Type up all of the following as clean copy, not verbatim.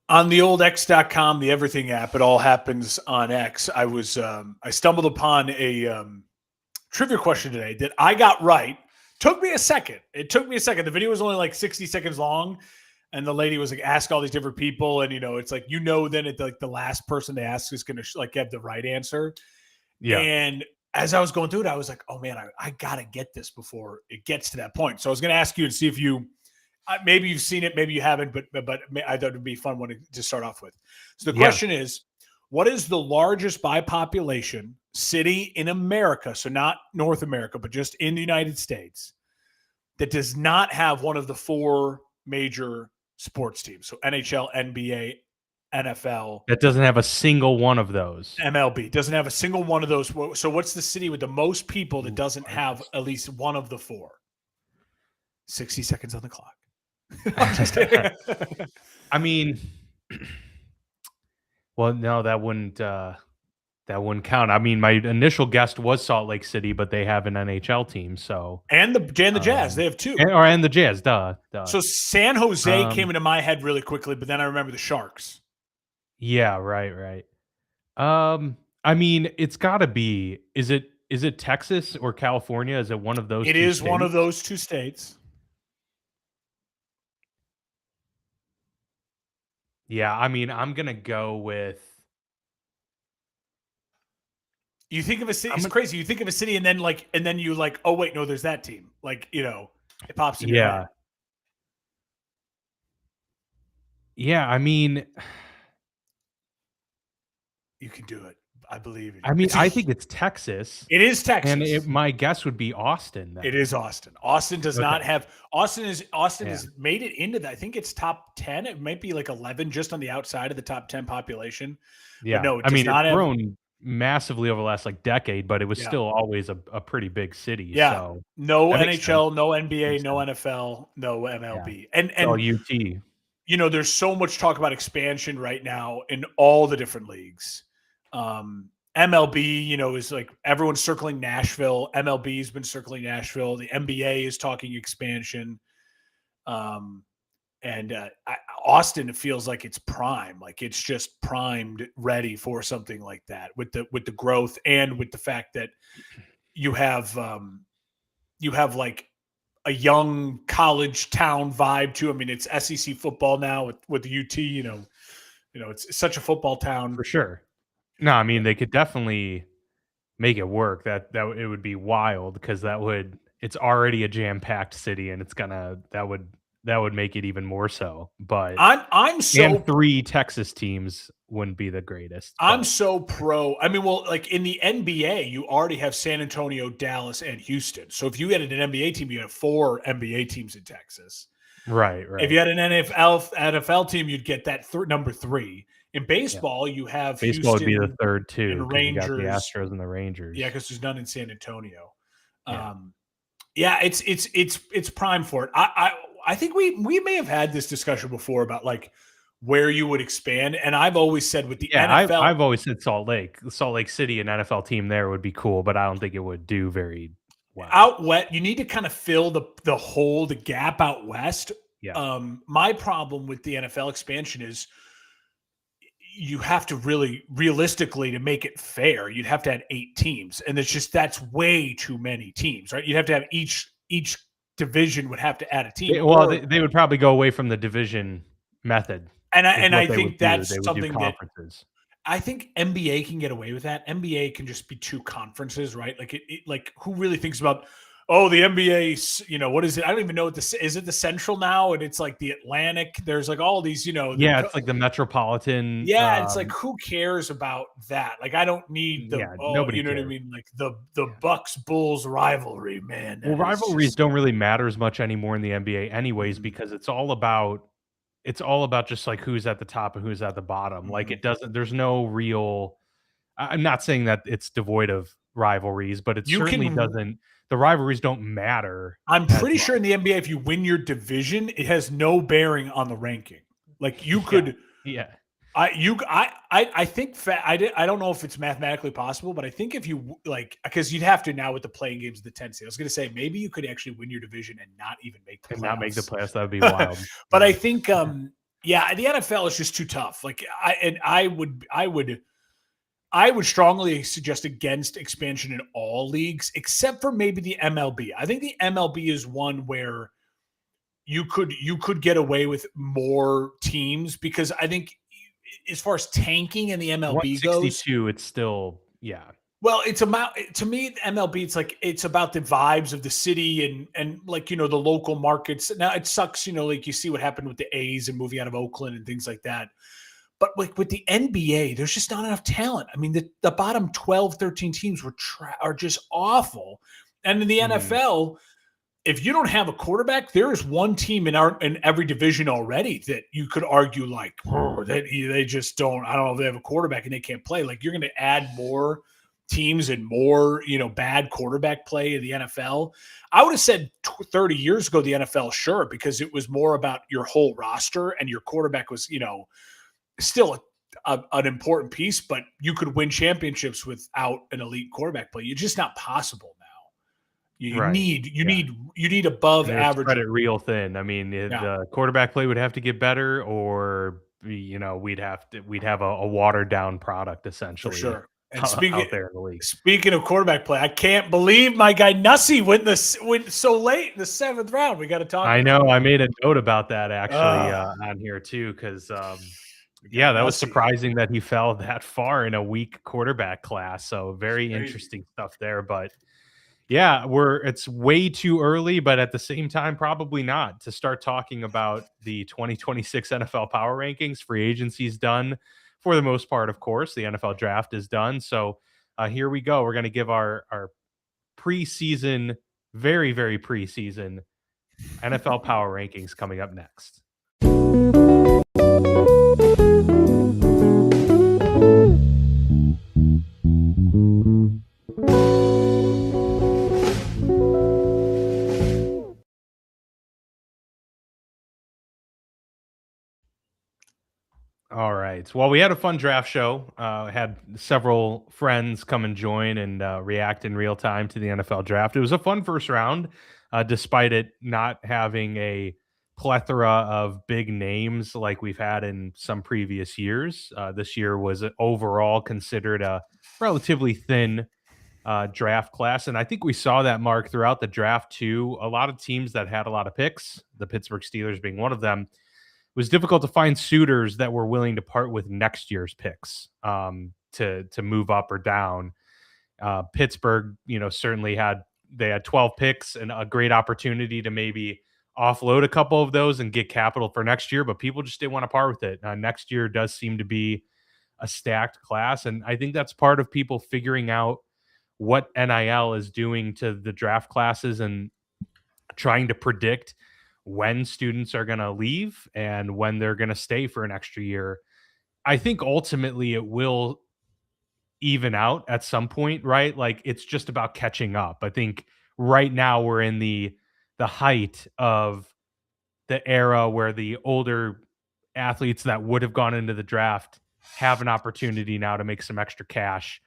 On the old X.com, the everything app, it all happens on X. I stumbled upon a trivia question today that I got right. Took me a second. It took me a second. The video was only like 60 seconds long. And the lady was like, ask all these different people. And, it's like, then it's like the last person they ask is going to like have the right answer. Yeah. And as I was going through it, I was like, oh man, I got to get this before it gets to that point. So I was going to ask you and see if maybe you've seen it, maybe you haven't, but I thought it'd be a fun one to start off with. So the question is, what is the largest by population city in America? So not North America, but just in the United States that does not have one of the four major sports teams. So NHL, NBA, NFL. That doesn't have a single one of those. MLB doesn't have a single one of those. So what's the city with the most people that doesn't have at least one of the four? 60 seconds on the clock. I'm just kidding. I mean, well, no, that wouldn't count. I mean, my initial guess was Salt Lake City, but they have an NHL team, so and the Jazz, they have two. And the Jazz, duh. So San Jose came into my head really quickly, but then I remember the Sharks. Yeah, right. I mean, it's got to be. Is it Texas or California? Is it one of those? It is one of those two states. Yeah, I mean, I'm gonna go with. You think of a city. It's crazy. You think of a city, and then you like, oh wait, no, there's that team. Like, it pops in your head. Yeah, I mean, you can do it. I believe in you. I mean, I think it's Texas. It is Texas, and my guess would be Austin. Then. It is Austin. Austin does not have. Austin has made it into that. I think it's top 10. It might be like 11, just on the outside of the top 10 population. Yeah, but no, I mean, it's grown massively over the last decade, but it was still always a pretty big city. Yeah, so no NHL, no NBA, no NFL, no MLB, and UT. There's so much talk about expansion right now in all the different leagues. MLB, is like everyone's circling Nashville. MLB has been circling Nashville. The NBA is talking expansion. And Austin, it feels like it's prime, like it's just primed, ready for something like that with the growth and with the fact that you have like a young college town vibe too. I mean, it's SEC football now with the UT. It's such a football town for sure. No, I mean they could definitely make it work. That it would be wild because it's already a jam-packed city, and that would make it even more so. But I'm so and 3 Texas teams wouldn't be the greatest. I'm so pro. I mean, well, like in the NBA, you already have San Antonio, Dallas, and Houston. So if you had an NBA team, you have 4 NBA teams in Texas. Right. If you had an NFL team, you'd get that number 3. In baseball, you have baseball Houston would be the third too. And Rangers, you got the Astros and the Rangers. Yeah, because there's none in San Antonio. It's prime for it. I think we may have had this discussion before about like where you would expand, and I've always said with the NFL, I've always said Salt Lake City, an NFL team there would be cool, but I don't think it would do very well. Out west, you need to kind of fill the gap out west. Yeah. My problem with the NFL expansion is you have to really realistically to make it fair. You'd have to have 8 teams, and that's way too many teams, right? You'd have to have each division would have to add a team. They would probably go away from the division method. And I think that's something that I think NBA can get away with that. NBA can just be 2 conferences, right? Like like who really thinks about, the NBA, what is it? I don't even know what is it the Central now? And it's like the Atlantic. There's like all these, it's like the Metropolitan. Yeah. It's like, who cares about that? Like, I don't need nobody, cares. What I mean? Like the Bucks Bulls rivalry, man. Well, rivalries don't really matter as much anymore in the NBA anyways, because it's all about just like who's at the top and who's at the bottom. Mm-hmm. Like there's no real, I'm not saying that it's devoid of rivalries, but it certainly doesn't. The rivalries don't matter. I'm pretty sure in the NBA, if you win your division, it has no bearing on the ranking. Like you could, I think I don't know if it's mathematically possible, but I think if you because you'd have to now with the playing games of the 10 seed. I was going to say maybe you could actually win your division and not even make the playoffs. Not make the playoffs. That would be wild. But I think Yeah, the NFL is just too tough. Like I would strongly suggest against expansion in all leagues, except for maybe the MLB. I think the MLB is one where you could get away with more teams because I think as far as tanking in the MLB goes, 162, it's still, yeah. well, it's about to me the MLB. It's like it's about the vibes of the city and like the local markets. Now it sucks, like you see what happened with the A's and moving out of Oakland and things like that. But like with the NBA, there's just not enough talent. I mean, the bottom 12, 13 teams are just awful. And in the Mhm. NFL, if you don't have a quarterback, there is one team in every division already that you could argue like that they just don't. I don't know if they have a quarterback and they can't play. Like you're going to add more teams and more bad quarterback play in the NFL. I would have said 30 years ago the NFL, sure, because it was more about your whole roster and your quarterback was still an important piece, but you could win championships without an elite quarterback play. It's just not possible now. You Right. need you Yeah. need you need above And they're average. spread it real thin. I mean, Yeah, the quarterback play would have to get better, or we'd have a watered down product for essentially sure. And speaking out there in the league. speaking of quarterback play, I can't believe my guy Nussie went so late in the 7th round. We got to talk I about know. it. I made a note about that actually Ah, on here too, because we got yeah, that was Nussie. surprising that he fell that far in a weak quarterback class. So It's very crazy. interesting stuff there. But yeah, it's way too early, but at the same time, probably not to start talking about the 2026 NFL power rankings. Free agency's done for the most part, of course. The NFL draft is done. So here we go. We're going to give our preseason, very, very preseason NFL power rankings coming up next. All right. Well, we had a fun draft show. Had several friends come and join and react in real time to the NFL draft. It was a fun first round, despite it not having a plethora of big names like we've had in some previous years. This year was overall considered a relatively thin draft class. And I think we saw that, Mark, throughout the draft, too. A lot of teams that had a lot of picks, the Pittsburgh Steelers being one of them, was difficult to find suitors that were willing to part with next year's picks to move up or down. Pittsburgh, certainly had 12 picks and a great opportunity to maybe offload a couple of those and get capital for next year, but people just didn't want to part with it. Next year does seem to be a stacked class, and I think that's part of people figuring out what NIL is doing to the draft classes and trying to predict when students are going to leave and when they're going to stay for an extra year. I think ultimately it will even out at some point, right? Like it's just about catching up. I think right now we're in the height of the era where the older athletes that would have gone into the draft have an opportunity now to make some extra cash.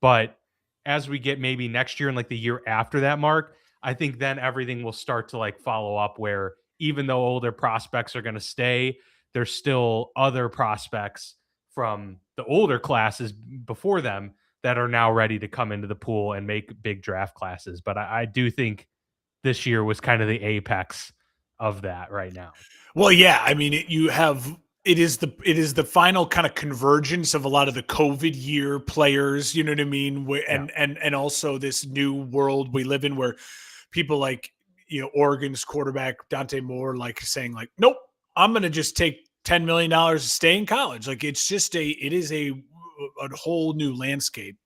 But as we get maybe next year and like the year after that, Mark, I think then everything will start to like follow up where even though older prospects are going to stay, there's still other prospects from the older classes before them that are now ready to come into the pool and make big draft classes. But I do think this year was kind of the apex of that right now. Well, yeah, I mean, it is the final kind of convergence of a lot of the COVID year players. You know what I mean? Yeah. And also this new world we live in where people like Oregon's quarterback Dante Moore like saying like, nope, I'm going to just take $10 million to stay in college. Like it is a whole new landscape.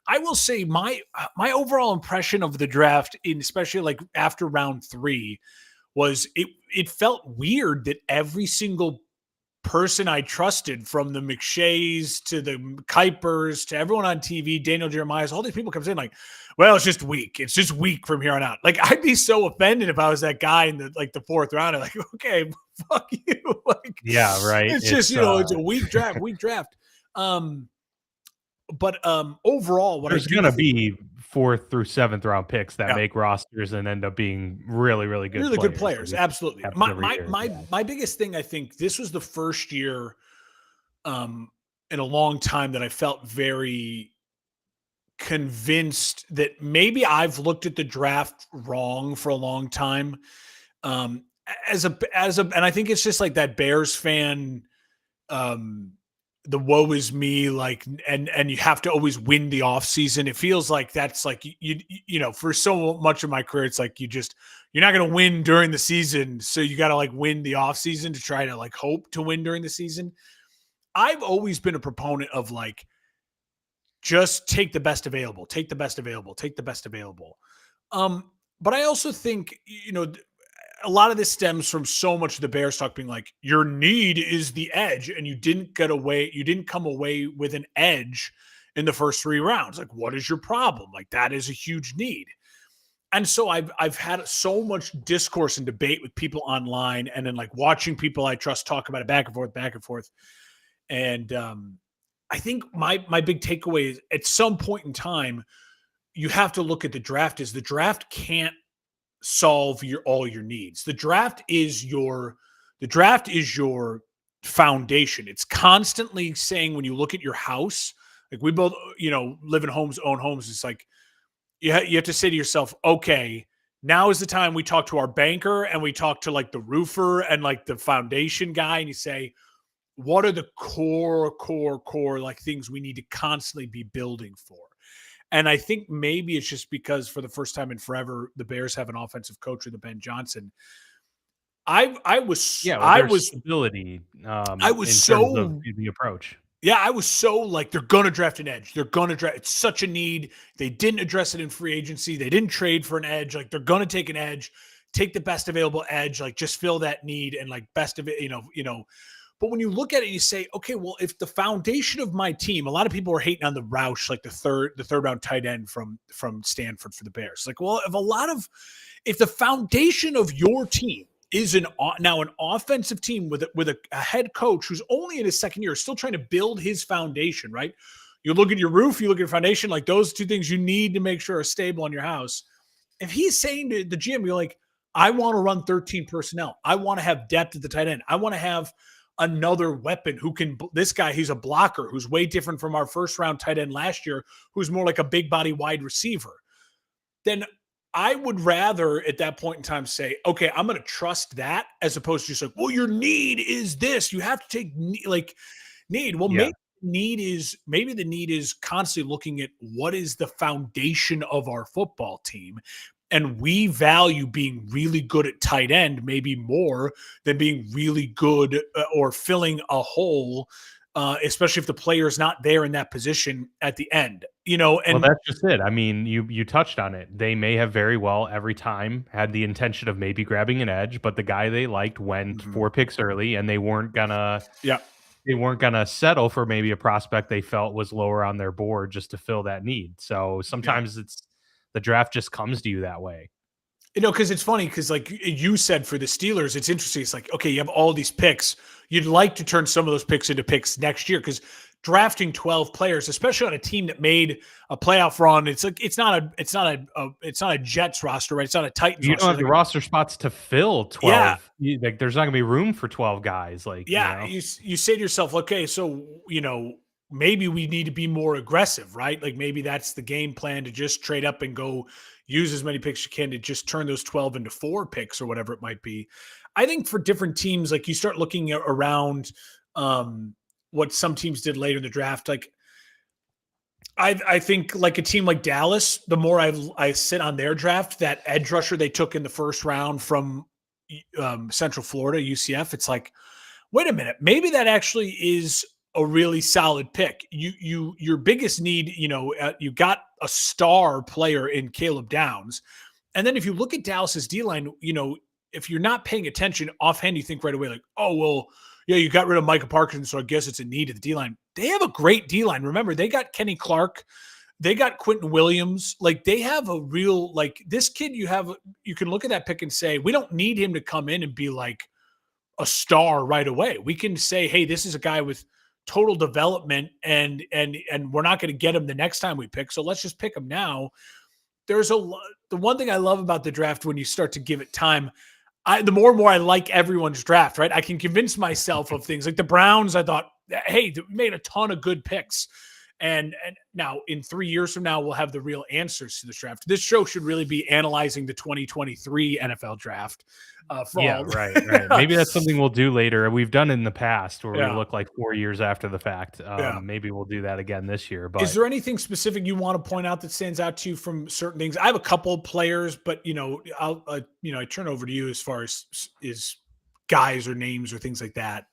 I will say my overall impression of the draft, especially like after round 3, was it felt weird that every single person I trusted, from the McShays to the Kuipers to everyone on TV, Daniel Jeremiah's, all these people comes in like, well, it's just weak. It's just weak from here on out. Like I'd be so offended if I was that guy in the 4th round. I'm like, okay, fuck you. Like, Yeah, right. it's just it's a weak draft, weak draft. But overall, what I There's do gonna be 4th through 7th round picks that Yeah. make rosters and end up being really, really good Really players. good players. Like, it Absolutely. happens My every my year. my Yeah. my biggest thing, I think this was the first year in a long time that I felt very convinced that maybe I've looked at the draft wrong for a long time. And I think it's just like that Bears fan, um, the woe is me, like, and you have to always win the off season. It feels like that's like for so much of my career, it's like you're not going to win during the season, so you got to like win the off season to try to like hope to win during the season. I've always been a proponent of like just take the best available, take the best available, take the best available. But I also think, a lot of this stems from so much of the Bears talk being like, your need is the edge, and you didn't come away with an edge in the first 3 rounds. Like, what is your problem? Like, that is a huge need. And so I've had so much discourse and debate with people online, and then like watching people I trust talk about it back and forth, back and forth. And I think my big takeaway is at some point in time, you have to look at the draft as the draft can't solve all your needs. The draft is your foundation. It's constantly saying, when you look at your house, like we both, live in homes, own homes. It's like you have to say to yourself, okay, now is the time we talk to our banker and we talk to like the roofer and like the foundation guy, and you say, what are the core like things we need to constantly be building for? And I think maybe it's just because for the first time in forever, the Bears have an offensive coach with Ben Johnson. I was Yeah, well, I there's was stability, I was in terms of so the approach. yeah, I was so like, they're gonna draft an edge. They're gonna draft. It's such a need. They didn't address it in free agency. They didn't trade for an edge. Like, they're gonna take an edge, take the best available edge, like just fill that need and like best of it, But when you look at it, you say, okay, well, if the foundation of my team, a lot of people are hating on the Roush, like the third round tight end from Stanford for the Bears. Like, well, if the foundation of your team is now an offensive team with a head coach who's only in his second year, still trying to build his foundation, right? You look at your roof, you look at your foundation, like those two things you need to make sure are stable on your house. If he's saying to the GM, you're like, I want to run 13 personnel. I want to have depth at the tight end. I want to have another weapon this guy, he's a blocker who's way different from our first round tight end last year, who's more like a big body wide receiver. Then I would rather at that point in time say, okay, I'm going to trust that, as opposed to just like, well, your need is this. You have to take need. Well, Yeah. maybe the need is constantly looking at what is the foundation of our football team. And we value being really good at tight end maybe more than being really good or filling a hole, especially if the player is not there in that position at the end. Well, And that's just it. I mean, you touched on it. They may have very well every time had the intention of maybe grabbing an edge, but the guy they liked went 4 picks early, and they weren't gonna yeah, settle for maybe a prospect they felt was lower on their board just to fill that need. So sometimes it's the draft just comes to you that way. because it's funny, because like you said, for the Steelers, it's interesting. It's like, okay, you have all these picks. You'd like to turn some of those picks into picks next year, drafting 12 players, especially on a team that made a playoff run. It's like, it's not a Jets roster, right? It's not a Titans You roster. don't have the roster spots to fill 12. Yeah. Like, there's not gonna be room for 12 guys. Like, Yeah. You say to yourself, okay, so, maybe we need to be more aggressive, right? Like, maybe that's the game plan, to just trade up and go use as many picks you can to just turn those 12 into 4 picks or whatever it might be. I think for different teams, like, you start looking around what some teams did later in the draft. Like, I think like a team like Dallas, the more I sit on their draft, that edge rusher they took in the first round from Central Florida, UCF, it's like, wait a minute, maybe that actually is a really solid pick. Your biggest need, you got a star player in Caleb Downs. And then if you look at Dallas's D-line, if you're not paying attention offhand, you think right away like, oh, well, yeah, you got rid of Micah Parsons, so I guess it's a need of the D-line. They have a great D-line. Remember, they got Kenny Clark. They got Quentin Williams. Like, they have a real, like, this kid you can look at that pick and say, we don't need him to come in and be like a star right away. We can say, hey, this is a guy with total development, and we're not going to get him the next time we pick, so let's just pick him now. the one thing I love about the draft when you start to give it time, the more and more I like everyone's draft, right? I can convince myself of things like the Browns. I thought, hey, they made a ton of good picks. And now in 3 years from now, we'll have the real answers to this draft. This show should really be analyzing the 2023 NFL draft. Right. Maybe that's something we'll do later. We've done it in the past where we look like 4 years after the fact. Maybe we'll do that again this year. But is there anything specific you want to point out that stands out to you from certain things? I have a couple of players, but I turn over to you as far as guys or names or things like that.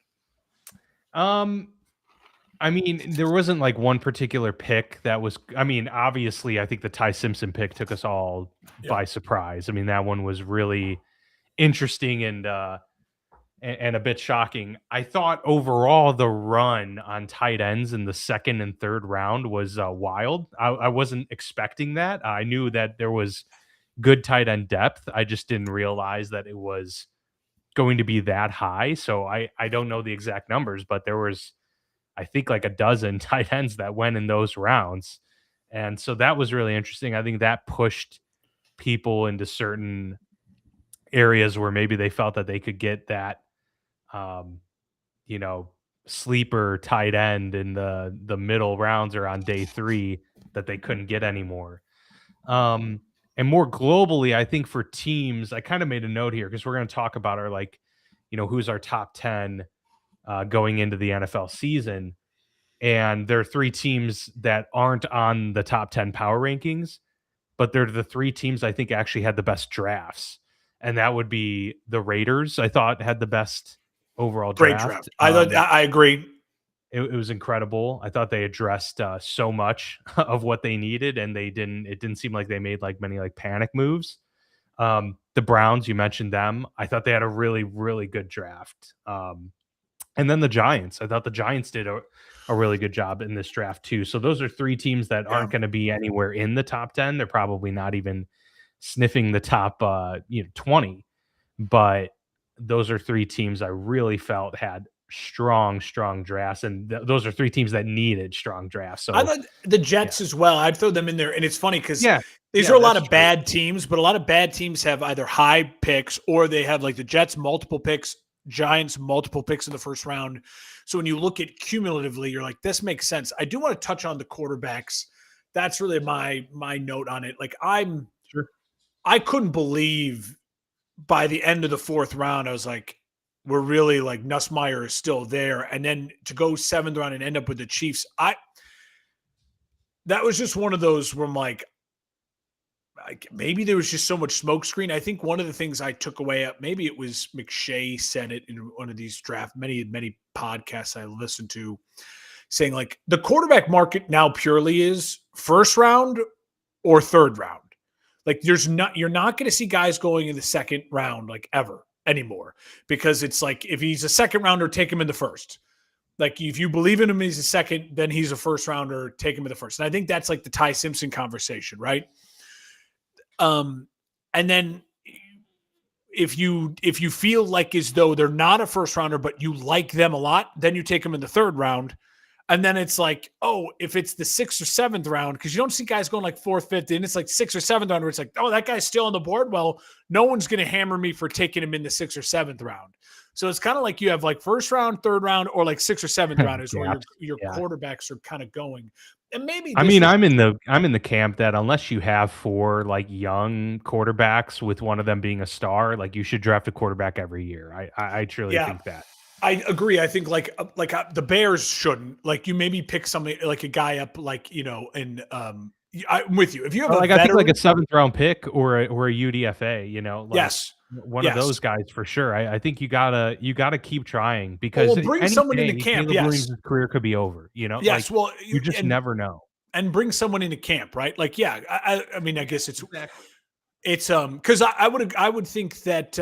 I mean, there wasn't like one particular pick that was. I mean, obviously, I think the Ty Simpson pick took us all by surprise. I mean, that one was really interesting and a bit shocking. I thought overall the run on tight ends in the second and third round was wild. I wasn't expecting that. I knew that there was good tight end depth. I just didn't realize that it was going to be that high. So I don't know the exact numbers, but there was, I think, like a dozen tight ends that went in those rounds. And so that was really interesting. I think that pushed people into certain areas where maybe they felt that they could get that, sleeper tight end in the middle rounds or on day 3 that they couldn't get anymore. And more globally, I think for teams, I kind of made a note here because we're going to talk about our who's our top 10 going into the NFL season. And there are 3 teams that aren't on the top 10 power rankings, but they're the 3 teams I think actually had the best drafts. And that would be the Raiders, I thought, had the best overall draft. Great draft. I agree. It was incredible. I thought they addressed so much of what they needed, and it didn't seem like they made like many like panic moves. The Browns, you mentioned them. I thought they had a really, really good draft. And then the Giants. I thought the Giants did a really good job in this draft too. So those are 3 teams that aren't going to be anywhere in the top 10. They're probably not even sniffing the top 20. But those are 3 teams I really felt had strong drafts, and those are 3 teams that needed strong drafts. So I thought the Jets as well. I'd throw them in there, and it's funny because these are a lot of bad teams, but a lot of bad teams have either high picks or they have like the Jets multiple picks, Giants multiple picks in the first round. So when you look at cumulatively, you're like, this makes sense. I do want to touch on the quarterbacks. That's really my note on it. Like I couldn't believe by the end of the 4th round, I was like, we're really like Nussmeier is still there. And then to go 7th round and end up with the Chiefs, that was just one of those where I'm like maybe there was just so much smoke screen. I think one of the things I took away, maybe it was McShay said it in one of these many podcasts I listened to, saying like the quarterback market now purely is 1st round or 3rd round. Like you're not going to see guys going in the 2nd round like ever anymore, because it's like if he's a 2nd rounder, take him in the 1st. Like if you believe in him, he's a 2nd, then he's a 1st rounder, take him in the 1st. And I think that's like the Ty Simpson conversation, right? And then if you feel like as though they're not a 1st rounder, but you like them a lot, then you take them in the 3rd round. And then it's like, oh, if it's the 6th or 7th round, because you don't see guys going like 4th, 5th, and it's like 6th or 7th round where it's like, oh, that guy's still on the board. Well, no one's going to hammer me for taking him in the 6th or 7th round. So it's kind of like you have like 1st round, 3rd round, or like 6th or 7th round is where your quarterbacks are kind of going. And maybe I'm in the camp that unless you have 4 like young quarterbacks with one of them being a star, like you should draft a quarterback every year. I truly think that. I agree. I think like the Bears shouldn't, like, you maybe pick somebody like a guy up, like, and I'm with you. If you have I think like a 7th round pick or a UDFA, yes, one of those guys for sure. I think you gotta keep trying, because bring someone into camp. Caleb Williams' career could be over. Yes. Like, you just never know. And bring someone into camp, right? Like, I mean, I guess it's because I would think that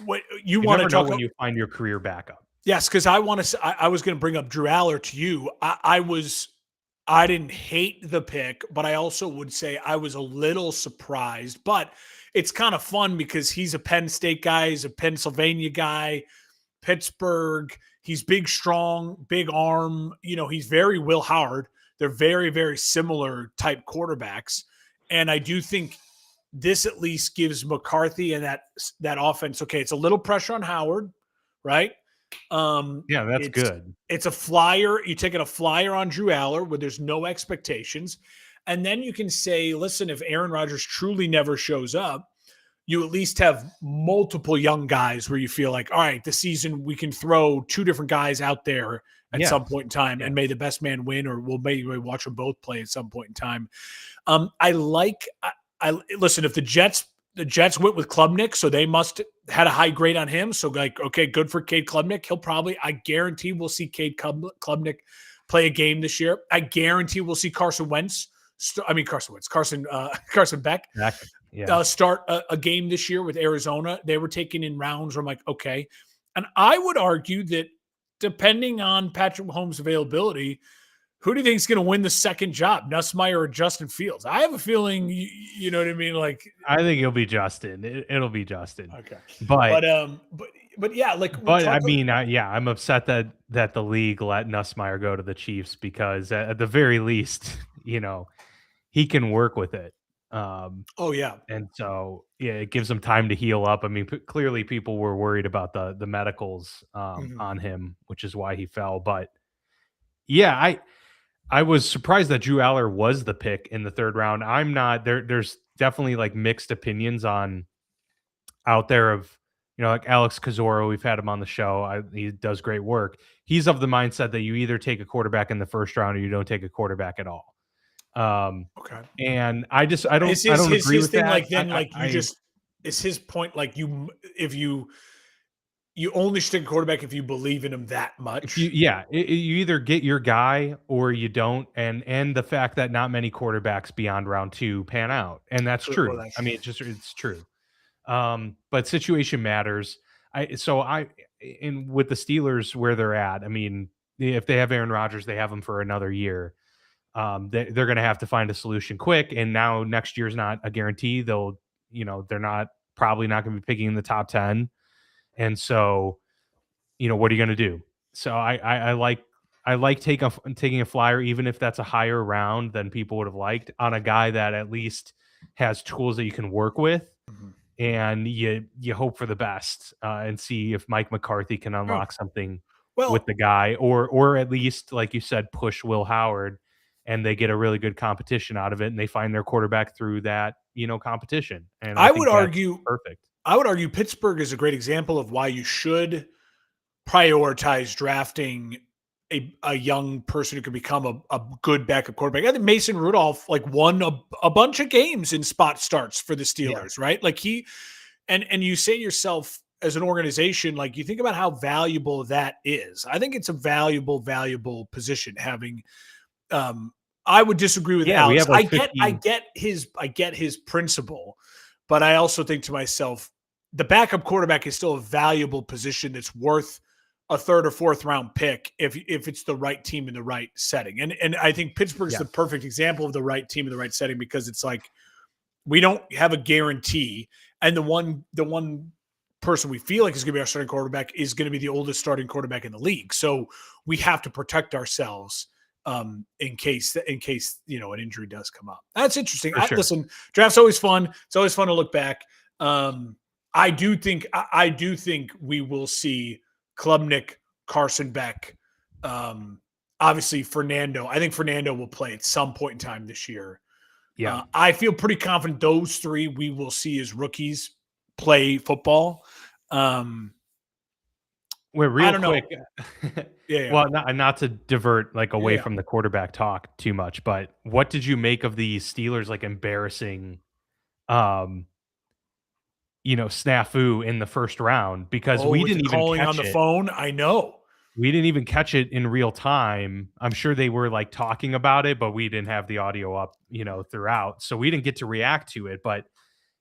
what you want to talk when you find your career backup. Yes, because I was going to bring up Drew Aller to you. I didn't hate the pick, but I also would say I was a little surprised. But it's kind of fun because he's a Penn State guy, he's a Pennsylvania guy, Pittsburgh. He's big, strong, big arm. He's very Will Howard. They're very, very similar type quarterbacks. And I do think this at least gives McCarthy and that offense. Okay, it's a little pressure on Howard, right? Yeah, that's It's good. it's a flyer. You're taking a flyer on Drew Aller where there's no expectations, and then you can say, listen, if Aaron Rodgers truly never shows up, you at least have multiple young guys where you feel like, all right, this season we can throw two different guys out there at Yeah. some point in time, and may the best man win, or we'll maybe watch them both play at some point in time. I listen, if the Jets went with Klubnik, so they must had a high grade on him. So like, okay, good for Cade Klubnik. He'll probably, I guarantee we'll see Cade Klubnik play a game this year. I guarantee we'll see Carson Beck start a game this year with Arizona. They were taken in rounds where I'm like, okay. And I would argue that depending on Patrick Mahomes' availability, who do you think is going to win the second job, Nussmeier or Justin Fields? I have a feeling, you know what I mean? Like, I think it'll be Justin. It'll be Justin. Okay, but yeah, like, I mean, I'm upset that the league let Nussmeier go to the Chiefs, because at the very least, he can work with it. Oh yeah, and so it gives him time to heal up. I mean, clearly people were worried about the medicals on him, which is why he fell. But yeah, I was surprised that Drew Aller was the pick in the third round. I'm not there. There's definitely like mixed opinions out there of, like Alex Kozoro. We've had him on the show. He does great work. He's of the mindset that you either take a quarterback in the first round or you don't take a quarterback at all. Okay. And I don't agree with that. Like then, it's his point. Like you only stick a quarterback if you believe in him that much. You either get your guy or you don't. And the fact that not many quarterbacks beyond round 2 pan out. And that's true. I mean, it's true. But situation matters. With the Steelers where they're at, I mean, if they have Aaron Rodgers, they have him for another year. They're going to have to find a solution quick. And now next year's not a guarantee. They're probably not going to be picking in the top 10. And so, what are you going to do? So I like taking a flyer, even if that's a higher round than people would have liked, on a guy that at least has tools that you can work with. Mm-hmm. And you hope for the best and see if Mike McCarthy can unlock something with the guy, or at least, like you said, push Will Howard, and they get a really good competition out of it, and they find their quarterback through that, competition. And I would argue perfect. I would argue Pittsburgh is a great example of why you should prioritize drafting a young person who can become a good backup quarterback. I think Mason Rudolph won a bunch of games in spot starts for the Steelers, right? Like and you say to yourself, as an organization, like, you think about how valuable that is. I think it's a valuable position having. I would disagree with Alex. I get his principle, but I also think to myself, the backup quarterback is still a valuable position that's worth a third or fourth round pick if it's the right team in the right setting. And I think Pittsburgh's the perfect example of the right team in the right setting, because it's like, we don't have a guarantee. And the one person we feel like is going to be our starting quarterback is going to be the oldest starting quarterback in the league. So we have to protect ourselves in case an injury does come up. That's interesting. Listen, draft's always fun. It's always fun to look back. I do think we will see Klubnik, Carson Beck, obviously Fernando. I think Fernando will play at some point in time this year. Yeah, I feel pretty confident those three we will see as rookies play football. We're real quick. Yeah. Well, not to divert away from the quarterback talk too much, but what did you make of the Steelers embarrassing, snafu in the first round? Because we didn't even calling catch on the it. phone. I know. We didn't even catch it in real time. I'm sure they were talking about it, but we didn't have the audio up, throughout. So we didn't get to react to it. But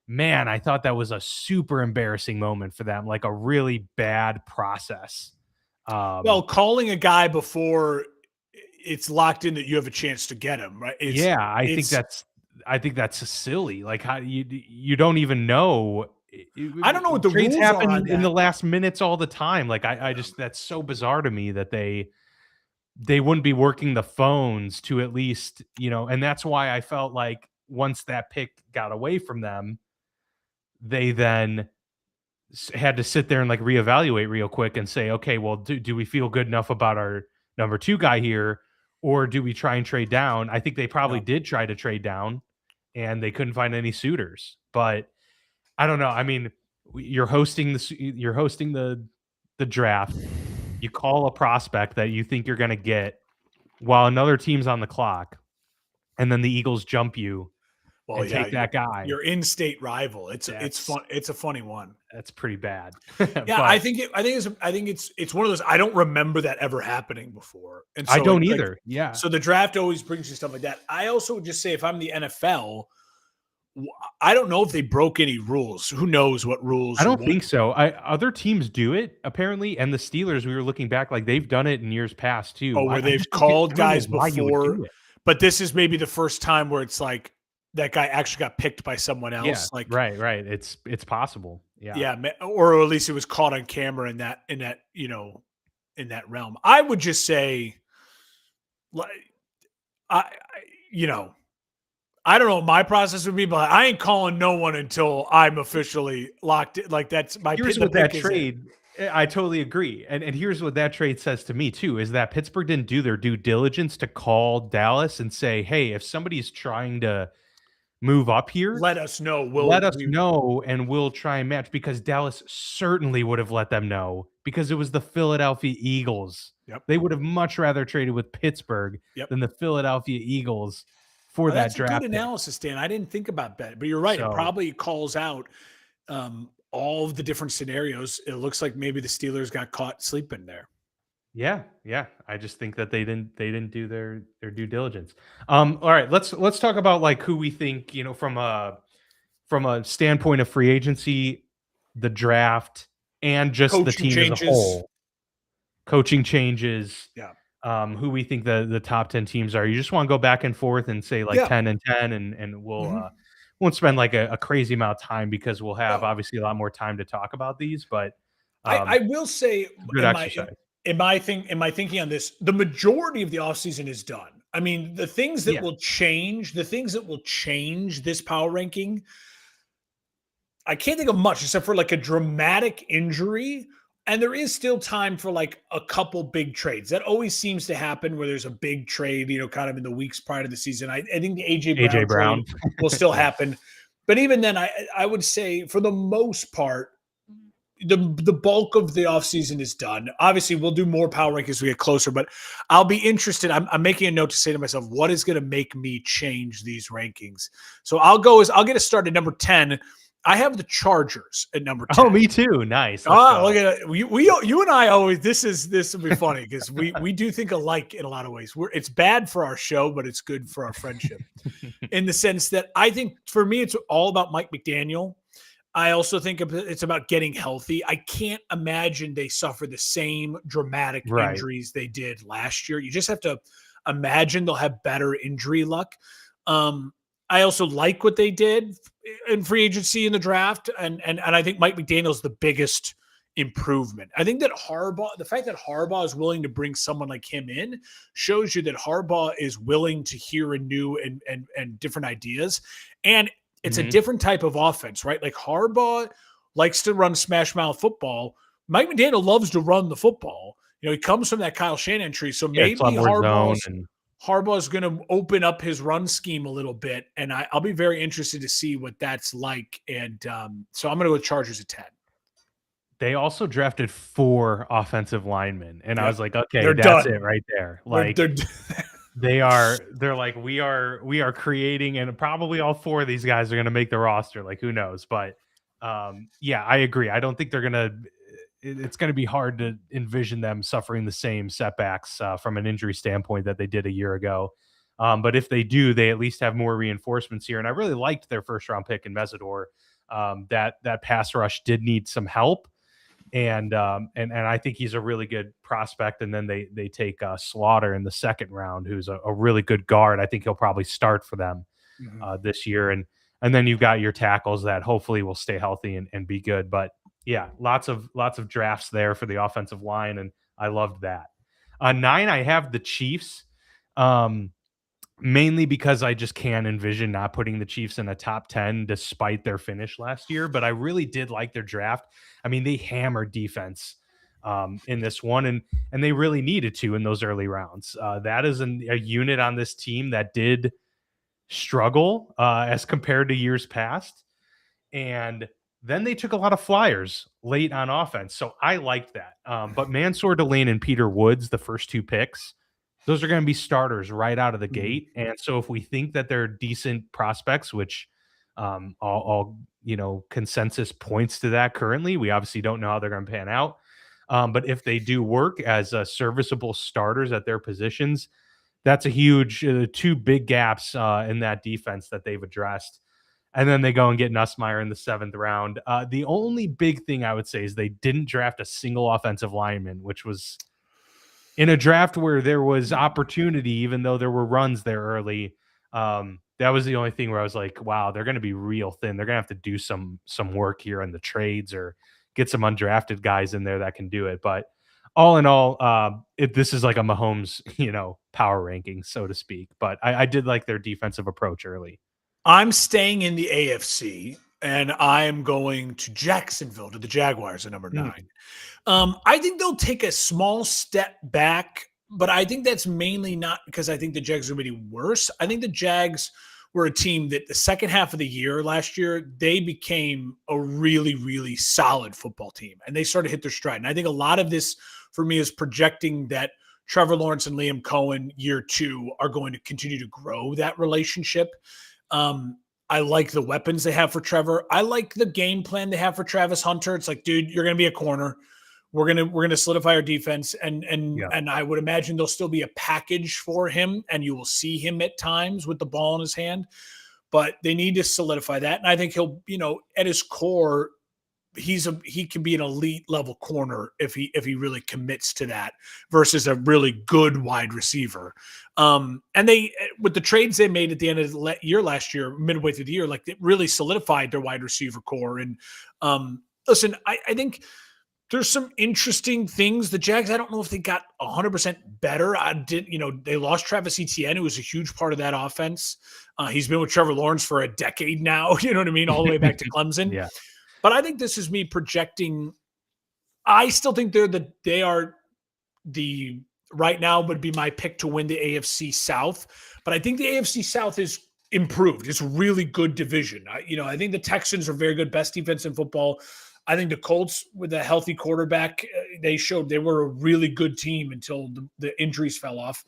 man, I thought that was a super embarrassing moment for them, a really bad process. Calling a guy before it's locked in that you have a chance to get him, right? I think that's silly. How you don't even know. I don't know what the trades rules happen are on in the last minutes all the time. I just, that's so bizarre to me that they they wouldn't be working the phones to at least, and that's why I felt like once that pick got away from them, they then had to sit there and like reevaluate real quick and say, okay, well, do we feel good enough about our number 2 guy here, or do we try and trade down? I think they probably Yeah. did try to trade down, and they couldn't find any suitors. But I don't know. I mean, you're hosting the draft. You call a prospect that you think you're going to get while another team's on the clock, and then the Eagles jump you Well, and yeah, take that guy. your in-state rival. It's That's fun. It's a funny one. That's pretty bad. Yeah, But I think it's one of those. I don't remember that ever happening before, and so I don't like, either. Yeah. so the draft always brings you stuff like that. I also would just say, if I'm the NFL, I don't know if they broke any rules. Who knows what rules? I don't think so. Other teams do it apparently, and the Steelers. We were looking back, like they've done it in years past too. Oh, where I they've just don't get- called I don't know guys why you would before, do it. but this is maybe the first time where it's like that guy actually got picked by someone Yeah, else. Like, right. It's possible. Yeah. yeah, or at least it was caught on camera in that in that realm. I would just say, like, I you know. I don't know what my process would be, but I ain't calling no one until I'm officially locked in. Like, that's my Here's the what that pick is in. trade. I totally agree, and here's what that trade says to me too: is that Pittsburgh didn't do their due diligence to call Dallas and say, "Hey, if somebody's trying to move up here, Let us know. let us know, and we'll try and match," because Dallas certainly would have let them know because it was the Philadelphia Eagles. Yep. They would have much rather traded with Pittsburgh Yep. than the Philadelphia Eagles for that That's a draft good pick. analysis, Dan. I didn't think about that, but you're right. So- It probably calls out all of the different scenarios. It looks like maybe the Steelers got caught sleeping there. Yeah. I just think that they didn't do their due diligence. All right, let's talk about like who we think, from a standpoint of free agency, the draft, and just the Coaching team as a changes. whole. Coaching changes. Yeah. Who we think the top 10 teams are. You just want to go back and forth and say like Yeah. 10 and 10, and we'll Mhm. won't spend like a crazy amount of time because we'll have No. obviously a lot more time to talk about these, but I will say, good exercise. in my thinking on this, the majority of the offseason is done. I mean, the things that will change this power ranking, I can't think of much except for like a dramatic injury. And there is still time for like a couple big trades. That always seems to happen where there's a big trade, kind of in the weeks prior to the season. I think the AJ Brown trade will still happen. But even then, I would say for the most part, the bulk of the offseason is done. Obviously, we'll do more power rankings as we get closer, but I'll be interested. I'm making a note to say to myself, what is going to make me change these rankings? So I'll get a start at number 10. I have the Chargers at number 10. Oh, me too. Nice. Look at it. You and I always, this will be funny because we do think alike in a lot of ways. It's bad for our show, but it's good for our friendship in the sense that I think for me, it's all about Mike McDaniel. I also think it's about getting healthy. I can't imagine they suffer the same dramatic injuries they did last year. You just have to imagine they'll have better injury luck. I also like what they did in free agency in the draft, and I think Mike McDaniel's the biggest improvement. I think that the fact that Harbaugh is willing to bring someone like him in shows you that Harbaugh is willing to hear a new and different ideas. And it's a different type of offense, right? Like Harbaugh likes to run smash mouth football. Mike McDaniel loves to run the football. He comes from that Kyle Shanahan tree. So maybe Harbaugh's going to open up his run scheme a little bit. And I'll be very interested to see what that's like. And so I'm going to go with Chargers at 10. They also drafted 4 offensive linemen. And I was like, okay, they're that's done. it right there. Like they're like, we are creating, and probably all 4 of these guys are going to make the roster. Like, who knows? But yeah, I agree. I don't think it's going to be hard to envision them suffering the same setbacks from an injury standpoint that they did a year ago. But if they do, they at least have more reinforcements here. And I really liked their first round pick in Mesidor. That pass rush did need some help. And I think he's a really good prospect. And then they take Slaughter in the second round, who's a really good guard. I think he'll probably start for them this year. And then you've got your tackles that hopefully will stay healthy and be good. But yeah, lots of drafts there for the offensive line, and I loved that. 9, I have the Chiefs. Mainly because I just can't envision not putting the Chiefs in a top 10 despite their finish last year. But I really did like their draft. I mean, they hammered defense in this one, and they really needed to in those early rounds. That is a unit on this team that did struggle as compared to years past. And then they took a lot of flyers late on offense. So I liked that. But Mansour Delane and Peter Woods, the first 2 picks, those are going to be starters right out of the gate. And so if we think that they're decent prospects, which all consensus points to that currently, we obviously don't know how they're going to pan out. But if they do work as serviceable starters at their positions, that's a huge 2 big gaps in that defense that they've addressed. And then they go and get Nussmeier in the 7th round. The only big thing I would say is they didn't draft a single offensive lineman, which was in a draft where there was opportunity, even though there were runs there early. That was the only thing where I was like, wow, they're going to be real thin. They're going to have to do some work here in the trades or get some undrafted guys in there that can do it. But all in all, this is like a Mahomes, power ranking, so to speak. But I did like their defensive approach early. I'm staying in the AFC, and I'm going to Jacksonville, to the Jaguars at number 9. I think they'll take a small step back, but I think that's mainly not because I think the Jags are going to be worse. I think the Jags were a team that the second half of the year last year, they became a really, really solid football team, and they started to hit their stride. And I think a lot of this for me is projecting that Trevor Lawrence and Liam Cohen year 2 are going to continue to grow that relationship. I like the weapons they have for Trevor. I like the game plan they have for Travis Hunter. It's like, dude, you're going to be a corner. We're gonna solidify our defense, and I would imagine there'll still be a package for him, and you will see him at times with the ball in his hand. But they need to solidify that, and I think he'll, at his core, he can be an elite level corner if he really commits to that versus a really good wide receiver. And they, with the trades they made at the end of the year last year, midway through the year, like it really solidified their wide receiver core. And listen, I think there's some interesting things. The Jags, I don't know if they got 100% better. They lost Travis Etienne, who was a huge part of that offense. He's been with Trevor Lawrence for a decade now, you know what I mean? All the way back to Clemson. Yeah. But I think this is me projecting. I still think they are the right now would be my pick to win the AFC South. But I think the AFC South is improved. It's a really good division. I think the Texans are very good, best defense in football. I think the Colts with a healthy quarterback, they showed they were a really good team until the injuries fell off.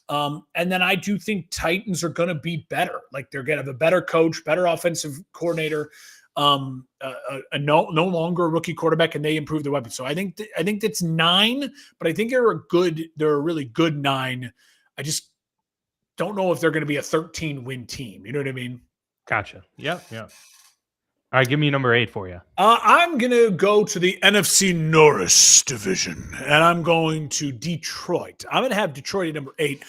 And then I do think Titans are going to be better. Like they're going to have a better coach, better offensive coordinator. No longer a rookie quarterback, and they improve their weapons. So I think that's 9, but I think they're a really good 9. I just don't know if they're going to be a 13-win team. You know what I mean? Gotcha. Yeah. All right, give me number 8 for you. I'm going to go to the NFC Norris division, and I'm going to Detroit. I'm going to have Detroit at number 8.